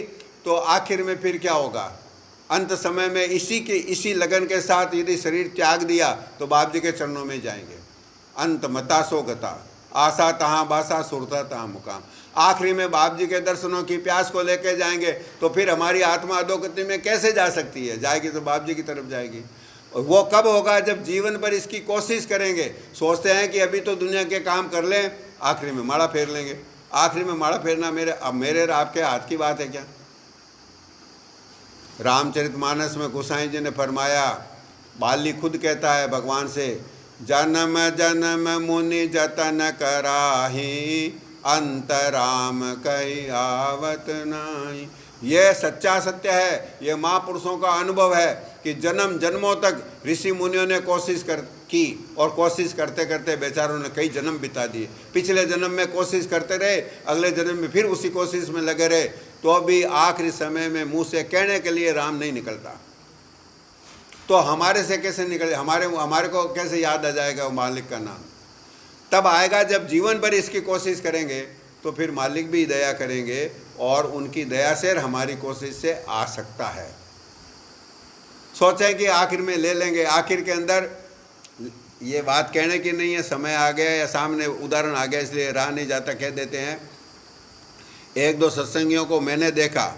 A: तो आखिर में फिर क्या होगा, अंत समय में इसी लगन के साथ यदि शरीर त्याग दिया तो बाप जी के चरणों में जाएंगे। अंत मता सो गता, आशा तहाँ बासा, सुरता तहाँ मुकाम। आखिरी में बाप जी के दर्शनों की प्यास को लेके जाएंगे तो फिर हमारी आत्मा अधोगति में कैसे जा सकती है, जाएगी तो बाप जी की तरफ जाएगी। और वो कब होगा, जब जीवन भर इसकी कोशिश करेंगे। सोचते हैं कि अभी तो दुनिया के काम कर लें, आखिरी में माड़ा फेर लेंगे। आखिरी में माड़ा फेरना मेरे और आपके हाथ की बात है क्या। रामचरितमानस में गोसाई जी ने फरमाया, बाली खुद कहता है भगवान से, जन्म जन्म मुनि जतन कराही, अंतराम कही आवत नाही। ये सच्चा सत्य है, ये महापुरुषों का अनुभव है कि जन्म जन्मों तक ऋषि मुनियों ने कोशिश की और कोशिश करते करते बेचारों ने कई जन्म बिता दिए। पिछले जन्म में कोशिश करते रहे, अगले जन्म में फिर उसी कोशिश में लगे रहे, तो भी आखिरी समय में मुंह से कहने के लिए राम नहीं निकलता। तो हमारे से कैसे निकले, हमारे को कैसे याद आ जाएगा वो मालिक का नाम। तब आएगा जब जीवन भर इसकी कोशिश करेंगे तो फिर मालिक भी दया करेंगे और उनकी दया से हमारी कोशिश से आ सकता है। सोचें कि आखिर में ले लेंगे, आखिर के अंदर ये बात कहने की नहीं है, समय आ गया या सामने उदाहरण आ गया इसलिए रहा नहीं जाता, कह देते हैं। 1-2 सत्संगियों को मैंने देखा,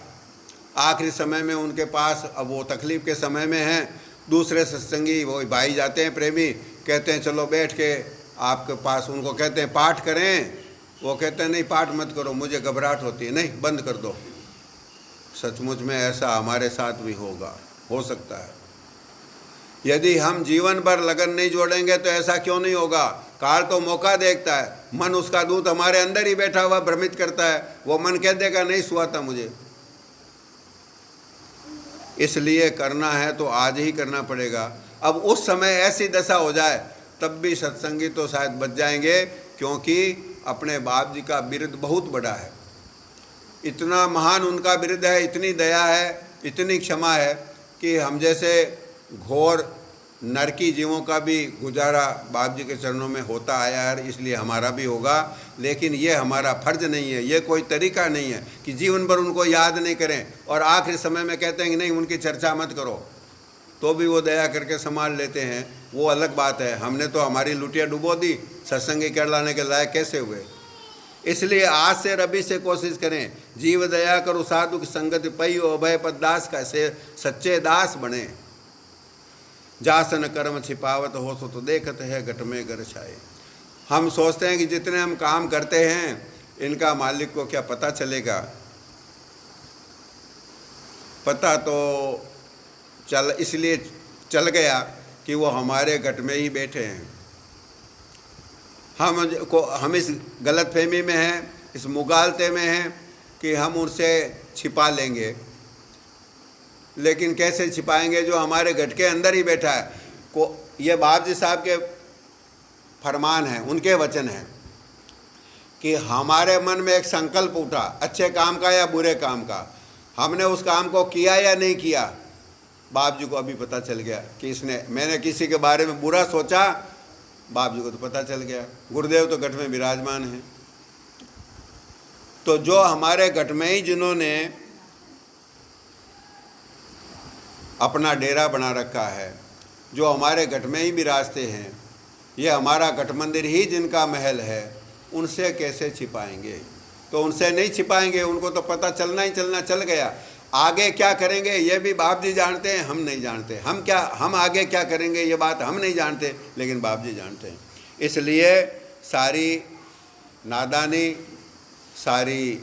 A: आखिरी समय में उनके पास, अब वो तकलीफ़ के समय में हैं, दूसरे सत्संगी वो भाई जाते हैं प्रेमी, कहते हैं चलो बैठ के आपके पास, उनको कहते हैं पाठ करें, वो कहते हैं नहीं पाठ मत करो, मुझे घबराहट होती है, नहीं बंद कर दो। सचमुच में ऐसा हमारे साथ भी हो सकता है। यदि हम जीवन भर लगन नहीं जोड़ेंगे तो ऐसा क्यों नहीं होगा। काल तो मौका देखता है, मन उसका दूत हमारे अंदर ही बैठा हुआ भ्रमित करता है, वो मन कह देगा नहीं सुहाता मुझे। इसलिए करना है तो आज ही करना पड़ेगा। अब उस समय ऐसी दशा हो जाए तब भी सत्संगी तो शायद बच जाएंगे, क्योंकि अपने बाप जी का बिरद बहुत बड़ा है, इतना महान उनका बिरद है, इतनी दया है, इतनी क्षमा है कि हम जैसे घोर नरकी जीवों का भी गुजारा बाप जी के चरणों में होता आया है, इसलिए हमारा भी होगा। लेकिन ये हमारा फर्ज नहीं है, ये कोई तरीका नहीं है कि जीवन भर उनको याद नहीं करें और आखिरी समय में कहते हैं कि नहीं उनकी चर्चा मत करो, तो भी वो दया करके संभाल लेते हैं, वो अलग बात है। हमने तो हमारी लुटिया डुबो दी, सत्संगी कर लाने के लायक कैसे हुए। इसलिए आज से रबी से कोशिश करें, जीव दया करो साधु की संगति पई अभय पद दास का से सच्चे दास बने। जासन कर्म छिपावत हो सो तो देखत है घट में घर छाए। हम सोचते हैं कि जितने हम काम करते हैं इनका मालिक को क्या पता चलेगा। पता तो इसलिए चल गया कि वो हमारे घट में ही बैठे हैं। हम इस गलतफहमी में हैं, इस मुगालते में हैं कि हम उनसे छिपा लेंगे। लेकिन कैसे छिपाएंगे? जो हमारे घट के अंदर ही बैठा है। ये बाप जी साहब के फरमान हैं, उनके वचन हैं कि हमारे मन में एक संकल्प उठा अच्छे काम का या बुरे काम का, हमने उस काम को किया या नहीं किया। बाप जी को अभी पता चल गया कि मैंने किसी के बारे में बुरा सोचा, बाप जी को तो पता चल गया। गुरुदेव तो घट में विराजमान हैं। तो जो हमारे घट में ही जिन्होंने अपना डेरा बना रखा है, जो हमारे घट में ही विराजते हैं, ये हमारा घट मंदिर ही जिनका महल है, उनसे कैसे छिपाएंगे? तो उनसे नहीं छिपाएंगे, उनको तो पता चलना ही चल गया। आगे क्या करेंगे ये भी बाप जी जानते हैं, हम नहीं जानते। हम आगे क्या करेंगे ये बात हम नहीं जानते, लेकिन बाप जी जानते हैं। इसलिए सारी नादानी, सारी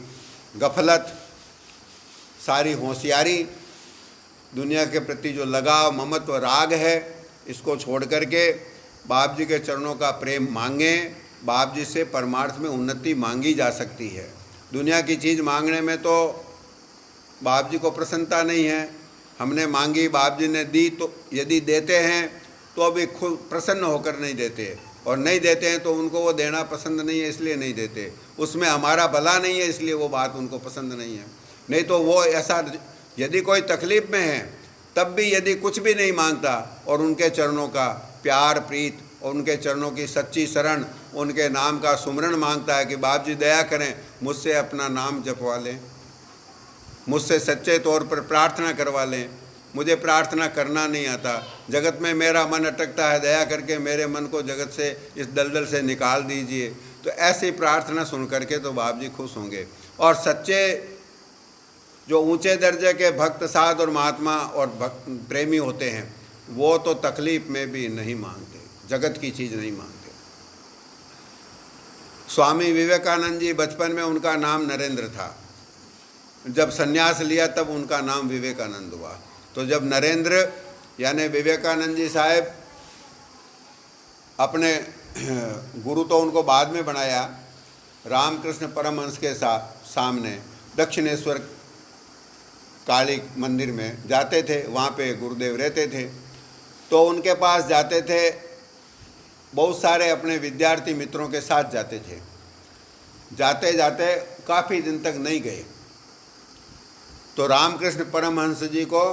A: गफलत, सारी होशियारी, दुनिया के प्रति जो लगाव, ममत्व, राग है, इसको छोड़ करके बाप जी के चरणों का प्रेम मांगें। बाप जी से परमार्थ में उन्नति मांगी जा सकती है। दुनिया की चीज़ मांगने में तो बाप जी को प्रसन्नता नहीं है। हमने मांगी, बाप जी ने दी, तो यदि देते हैं तो अभी खुद प्रसन्न होकर नहीं देते, और नहीं देते हैं तो उनको वो देना पसंद नहीं है, इसलिए नहीं देते। उसमें हमारा भला नहीं है, इसलिए वो बात उनको पसंद नहीं है। नहीं तो वो ऐसा, यदि कोई तकलीफ़ में है तब भी यदि कुछ भी नहीं मांगता और उनके चरणों का प्यार प्रीत और उनके चरणों की सच्ची शरण, उनके नाम का सुमरण मांगता है कि बाप जी दया करें, मुझसे अपना नाम जपवा लें, मुझसे सच्चे तौर पर प्रार्थना करवा लें, मुझे प्रार्थना करना नहीं आता, जगत में मेरा मन अटकता है, दया करके मेरे मन को जगत से, इस दलदल से निकाल दीजिए। तो ऐसी प्रार्थना सुन करके तो बाप जी खुश होंगे। और सच्चे जो ऊंचे दर्जे के भक्त, साध और महात्मा और प्रेमी होते हैं, वो तो तकलीफ़ में भी नहीं मांगते, जगत की चीज़ नहीं मांगते। स्वामी विवेकानंद जी, बचपन में उनका नाम नरेंद्र था, जब संन्यास लिया तब उनका नाम विवेकानंद हुआ। तो जब नरेंद्र यानी विवेकानंद जी साहब अपने गुरु तो उनको बाद में बनाया, रामकृष्ण परमहंस के सामने दक्षिणेश्वर काली मंदिर में जाते थे, वहाँ पे गुरुदेव रहते थे। तो उनके पास जाते थे, बहुत सारे अपने विद्यार्थी मित्रों के साथ जाते थे। जाते जाते काफ़ी दिन तक नहीं गए तो रामकृष्ण परमहंस जी को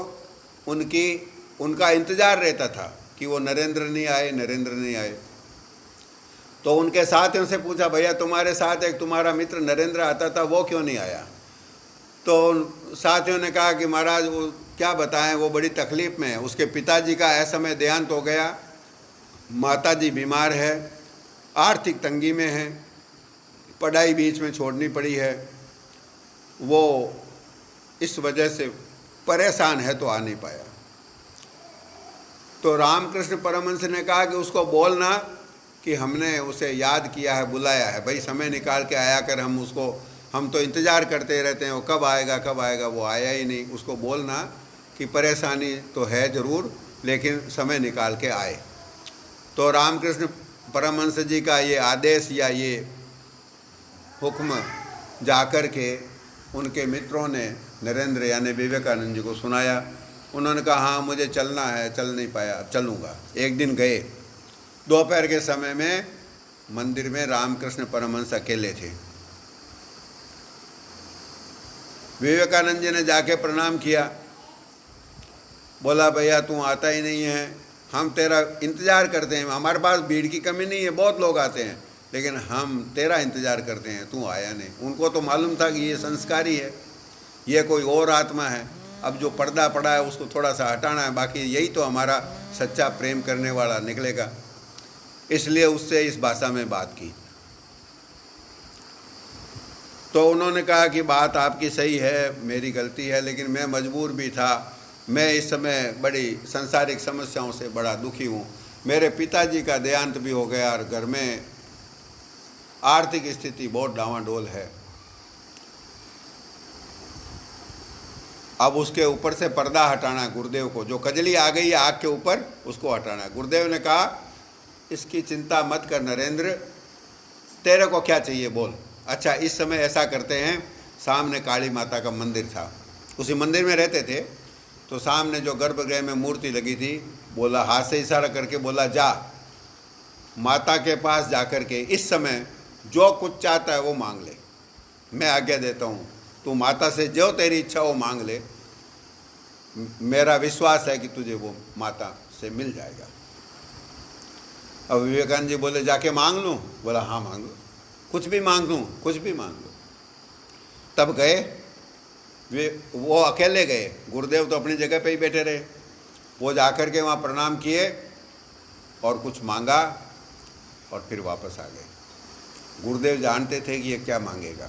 A: उनका इंतज़ार रहता था कि वो नरेंद्र नहीं आए। तो उनके साथियों से पूछा, भैया तुम्हारे साथ एक तुम्हारा मित्र नरेंद्र आता था, वो क्यों नहीं आया? तो साथियों ने कहा कि महाराज वो क्या बताएं, वो बड़ी तकलीफ़ में है, उसके पिताजी का असमय देहांत हो गया, माताजी बीमार है, आर्थिक तंगी में है, पढ़ाई बीच में छोड़नी पड़ी है, वो इस वजह से परेशान है तो आ नहीं पाया। तो रामकृष्ण परमहंस ने कहा कि उसको बोलना कि हमने उसे याद किया है, बुलाया है, भाई समय निकाल के आया कर, हम तो इंतज़ार करते रहते हैं, वो कब आएगा, वो आया ही नहीं। उसको बोलना कि परेशानी तो है ज़रूर, लेकिन समय निकाल के आए। तो रामकृष्ण परमहंस जी का ये आदेश या ये हुक्म जाकर के उनके मित्रों ने नरेंद्र यानी विवेकानंद जी को सुनाया। उन्होंने कहा हाँ मुझे चलना है, चल नहीं पाया, चलूँगा। एक दिन गए, दोपहर के समय में मंदिर में रामकृष्ण परमहंस अकेले थे। विवेकानंद जी ने जाके प्रणाम किया, बोला भैया तू आता ही नहीं है, हम तेरा इंतज़ार करते हैं, हमारे पास भीड़ की कमी नहीं है, बहुत लोग आते हैं, लेकिन हम तेरा इंतज़ार करते हैं, तू आया नहीं। उनको तो मालूम था कि ये संस्कारी है, ये कोई और आत्मा है, अब जो पर्दा पड़ा है उसको थोड़ा सा हटाना है, बाकी यही तो हमारा सच्चा प्रेम करने वाला निकलेगा। इसलिए उससे इस भाषा में बात की। तो उन्होंने कहा कि बात आपकी सही है, मेरी गलती है, लेकिन मैं मजबूर भी था, मैं इस समय बड़ी सांसारिक समस्याओं से बड़ा दुखी हूँ। मेरे पिताजी का देहांत भी हो गया और घर में आर्थिक स्थिति बहुत डावाडोल है। अब उसके ऊपर से पर्दा हटाना है गुरुदेव को, जो कजली आ गई है आग के ऊपर उसको हटाना है। गुरुदेव ने कहा इसकी चिंता मत कर नरेंद्र, तेरे को क्या चाहिए बोल। अच्छा, इस समय ऐसा करते हैं, सामने काली माता का मंदिर था, उसी मंदिर में रहते थे, तो सामने जो गर्भगृह में मूर्ति लगी थी, बोला, हाथ से इशारा करके बोला, जा माता के पास जाकर के इस समय जो कुछ चाहता है वो मांग ले, मैं आज्ञा देता हूँ, तू माता से जो तेरी इच्छा वो मांग ले, मेरा विश्वास है कि तुझे वो माता से मिल जाएगा। अब विवेकानंद जी बोले, जाके मांग लूँ? बोला, हाँ मांग लो, कुछ भी मांग लूँ, कुछ भी मांग लो। तब गए, वो अकेले गए, गुरुदेव तो अपनी जगह पे ही बैठे रहे। वो जाकर के वहाँ प्रणाम किए और कुछ मांगा और फिर वापस आ गए। गुरुदेव जानते थे कि ये क्या मांगेगा,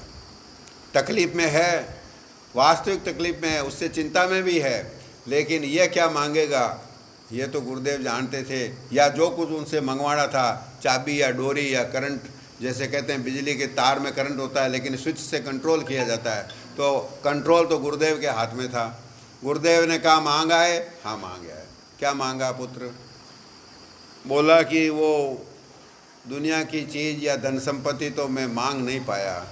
A: तकलीफ में है, वास्तविक तकलीफ में है, उससे चिंता में भी है, लेकिन ये क्या मांगेगा ये तो गुरुदेव जानते थे। या जो कुछ उनसे मंगवाना था, चाबी या डोरी या करंट, जैसे कहते हैं बिजली के तार में करंट होता है लेकिन स्विच से कंट्रोल किया जाता है, तो कंट्रोल तो गुरुदेव के हाथ में था। गुरुदेव ने कहा मांगा है? हाँ मांगा है। क्या मांगा पुत्र? बोला कि वो दुनिया की चीज़ या धन संपत्ति तो मैं मांग नहीं पाया,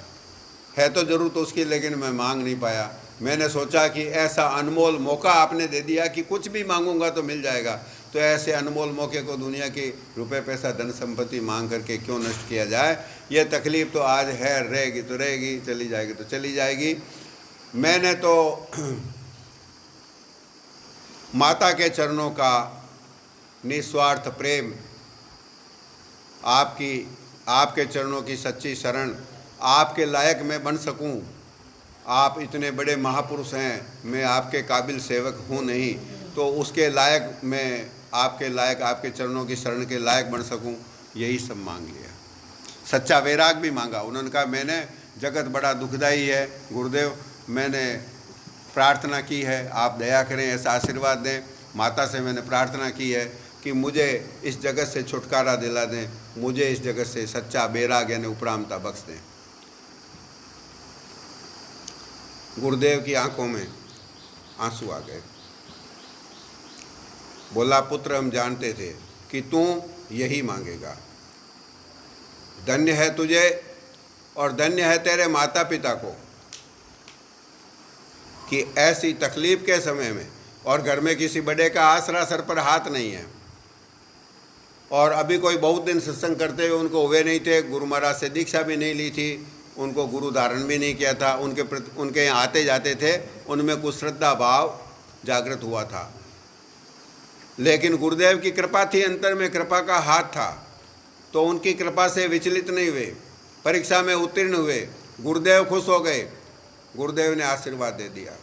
A: है तो ज़रूरत उसकी, लेकिन मैं मांग नहीं पाया। मैंने सोचा कि ऐसा अनमोल मौका आपने दे दिया कि कुछ भी मांगूंगा तो मिल जाएगा, तो ऐसे अनमोल मौके को दुनिया की रुपए पैसा धन संपत्ति मांग करके क्यों नष्ट किया जाए। ये तकलीफ़ तो आज है, रहेगी तो रहेगी, चली जाएगी तो चली जाएगी। मैंने तो माता के चरणों का निस्वार्थ प्रेम, आपके चरणों की सच्ची शरण, आपके लायक मैं बन सकूं। आप इतने बड़े महापुरुष हैं, मैं आपके काबिल सेवक हूं नहीं, तो उसके लायक मैं आपके लायक, आपके चरणों की शरण के लायक बन सकूं, यही सब मांग लिया। सच्चा वैराग भी मांगा। उन्होंने कहा मैंने, जगत बड़ा दुखदाई है गुरुदेव, मैंने प्रार्थना की है, आप दया करें, ऐसा आशीर्वाद दें। माता से मैंने प्रार्थना की है कि मुझे इस जगत से छुटकारा दिला दें, मुझे इस जगत से सच्चा वैराग यानी उपरामता बख्श दें। गुरुदेव की आंखों में आंसू आ गए। बोला, पुत्र हम जानते थे कि तू यही मांगेगा। धन्य है तुझे और धन्य है तेरे माता पिता को कि ऐसी तकलीफ के समय में, और घर में किसी बड़े का आसरा, सर पर हाथ नहीं है, और अभी कोई बहुत दिन सत्संग करते हुए उनको हुए नहीं थे, गुरु महाराज से दीक्षा भी नहीं ली थी, उनको गुरु धारण भी नहीं किया था, उनके यहाँ आते जाते थे, उनमें कुछ श्रद्धा भाव जागृत हुआ था, लेकिन गुरुदेव की कृपा थी, अंतर में कृपा का हाथ था, तो उनकी कृपा से विचलित नहीं हुए, परीक्षा में उत्तीर्ण हुए, गुरुदेव खुश हो गए, गुरुदेव ने आशीर्वाद दे दिया।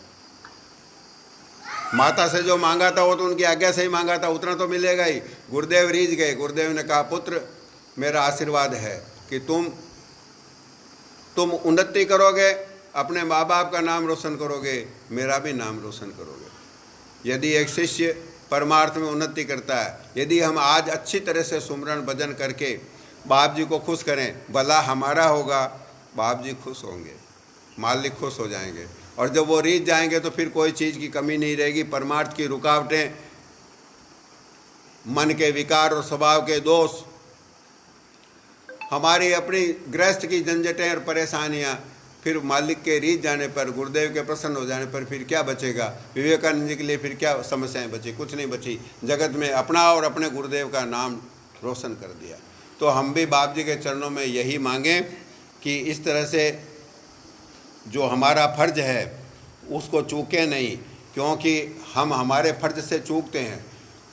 A: माता से जो मांगा था वो तो उनकी आज्ञा से ही मांगा था, उतना तो मिलेगा ही। गुरुदेव रीझ गए। गुरुदेव ने कहा, पुत्र मेरा आशीर्वाद है कि तुम उन्नति करोगे, अपने माँ बाप का नाम रोशन करोगे, मेरा भी नाम रोशन करोगे। यदि एक शिष्य परमार्थ में उन्नति करता है, यदि हम आज अच्छी तरह से सुमरन भजन करके बाप जी को खुश करें, भला हमारा होगा, बाप जी खुश होंगे, मालिक खुश हो जाएंगे, और जब वो रीझ जाएंगे तो फिर कोई चीज़ की कमी नहीं रहेगी। परमार्थ की रुकावटें, मन के विकार और स्वभाव के दोष, हमारी अपनी गृहस्थ की झंझटें और परेशानियाँ, फिर मालिक के रीझ जाने पर, गुरुदेव के प्रसन्न हो जाने पर फिर क्या बचेगा? विवेकानंद जी के लिए फिर क्या समस्याएं बची? कुछ नहीं बची। जगत में अपना और अपने गुरुदेव का नाम रोशन कर दिया। तो हम भी बाप जी के चरणों में यही मांगें कि इस तरह से जो हमारा फर्ज है उसको चूकें नहीं, क्योंकि हम हमारे फर्ज से चूकते हैं।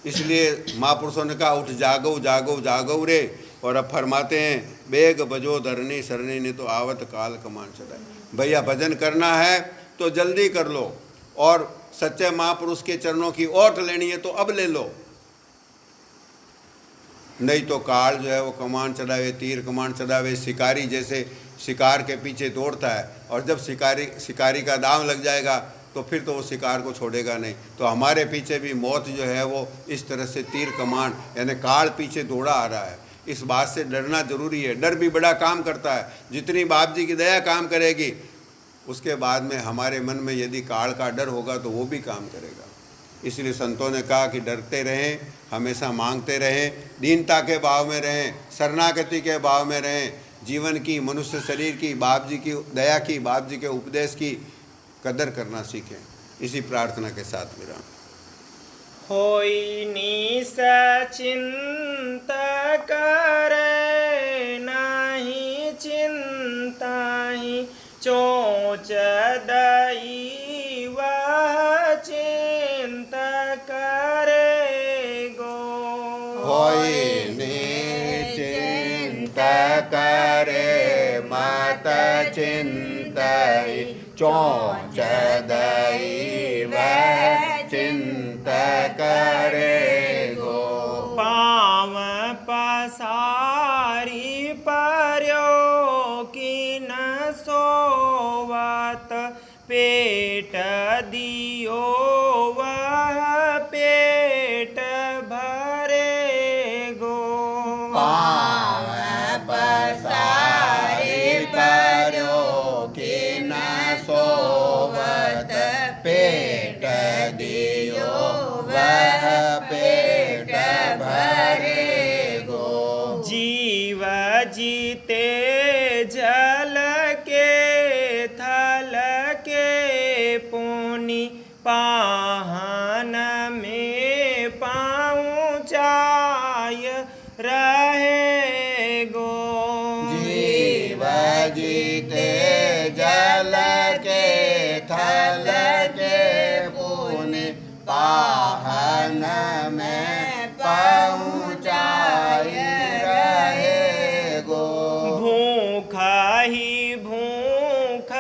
A: इसलिए महापुरुषों ने कहा, उठ जागो जागो जागो रे, और अब फरमाते हैं, बेग बजो धरनी सरनी ने तो आवत काल कमान चढ़ाए। भैया भजन करना है तो जल्दी कर लो, और सच्चे महापुरुष के चरणों की ओट लेनी है तो अब ले लो, नहीं तो काल जो है वो कमान चढ़ावे, तीर कमान चढ़ावे। शिकारी जैसे शिकार के पीछे दौड़ता है, और जब शिकारी का दांव लग जाएगा तो फिर तो वो शिकार को छोड़ेगा नहीं। तो हमारे पीछे भी मौत जो है वो इस तरह से तीर कमान यानी काल पीछे दौड़ा आ रहा है। इस बात से डरना जरूरी है। डर भी बड़ा काम करता है। जितनी बाप जी की दया काम करेगी, उसके बाद में हमारे मन में यदि काल का डर होगा तो वो भी काम करेगा। इसलिए संतों ने कहा कि डरते रहें, हमेशा मांगते रहें, दीनता के भाव में रहें, शरणागति के भाव में रहें, जीवन की, मनुष्य शरीर की, बाप जी की दया की, बाप जी के उपदेश की कदर करना सीखें। इसी प्रार्थना के साथ विराम।
B: होई निश्चिंता करे नहीं चिंता ही चोच दई वह चिंता करे गो।
A: होई चिंता करे मत चिंतई चोच दई वह चिंता करे गो।
B: पाव पसारी पर्यो की न सोवत पेट दियो वह पेट भरे गो।
A: पाव पसारी पर्यो की न सोवत पेट दियो वह पेट भरे गो।
B: जीव जीते जल के थल के पुनि पाहन में पाऊँचाय रहे गो।
A: जीव जीते जल के थल के पुनि पाहन में पहुँचाई रहे गो।
B: भूख ही भूख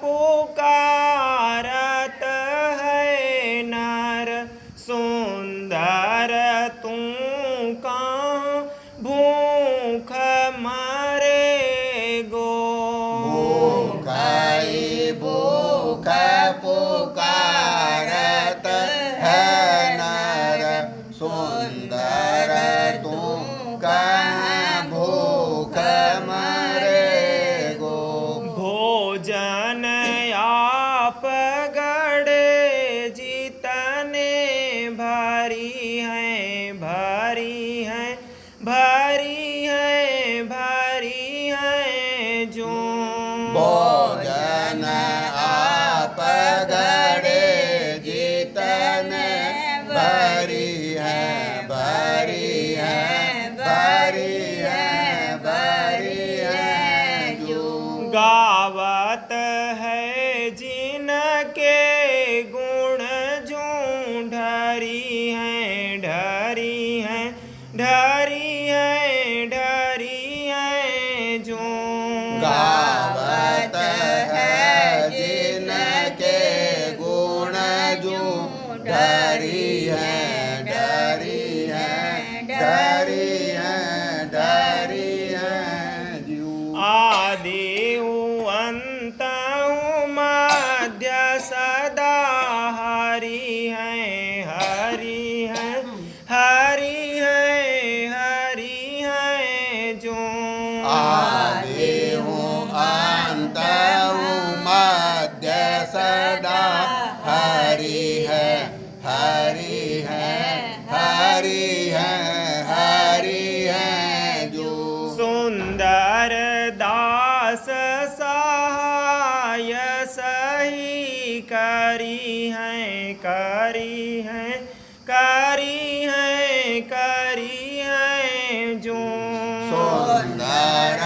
B: पुकारत है नर सुंदर तू कहाँ भूख मरे गो।
A: भूख ही भूख पुकारत है नर सुंदर तू कहाँ भूख मरे गो।
B: भोजन आप गड़े जितने भारी हैं भारी हैं भारी हैं भारी हैं जो।
A: भोजन आप गड़े जितने भरी है भरी है भरी है भरी है जो।
B: गावत है जिनके गुण जो ढरी हैं ढरी हैं ढरी हैं ढरी हैं जो।
A: गावत है जिनके गुण जो ढरी है ढरी है ढरी है ढरी है जो।
B: आदि अंत मध्य सदा हरि है हरि है हरि है हरि है जो।
A: आदि हूँ अंत हूँ मध्य सदा हरि है हरि है हरि है हरि है जो।
B: सुंदर दास सहाय सही करी है करी है करी है करी है जो।
A: सुंदर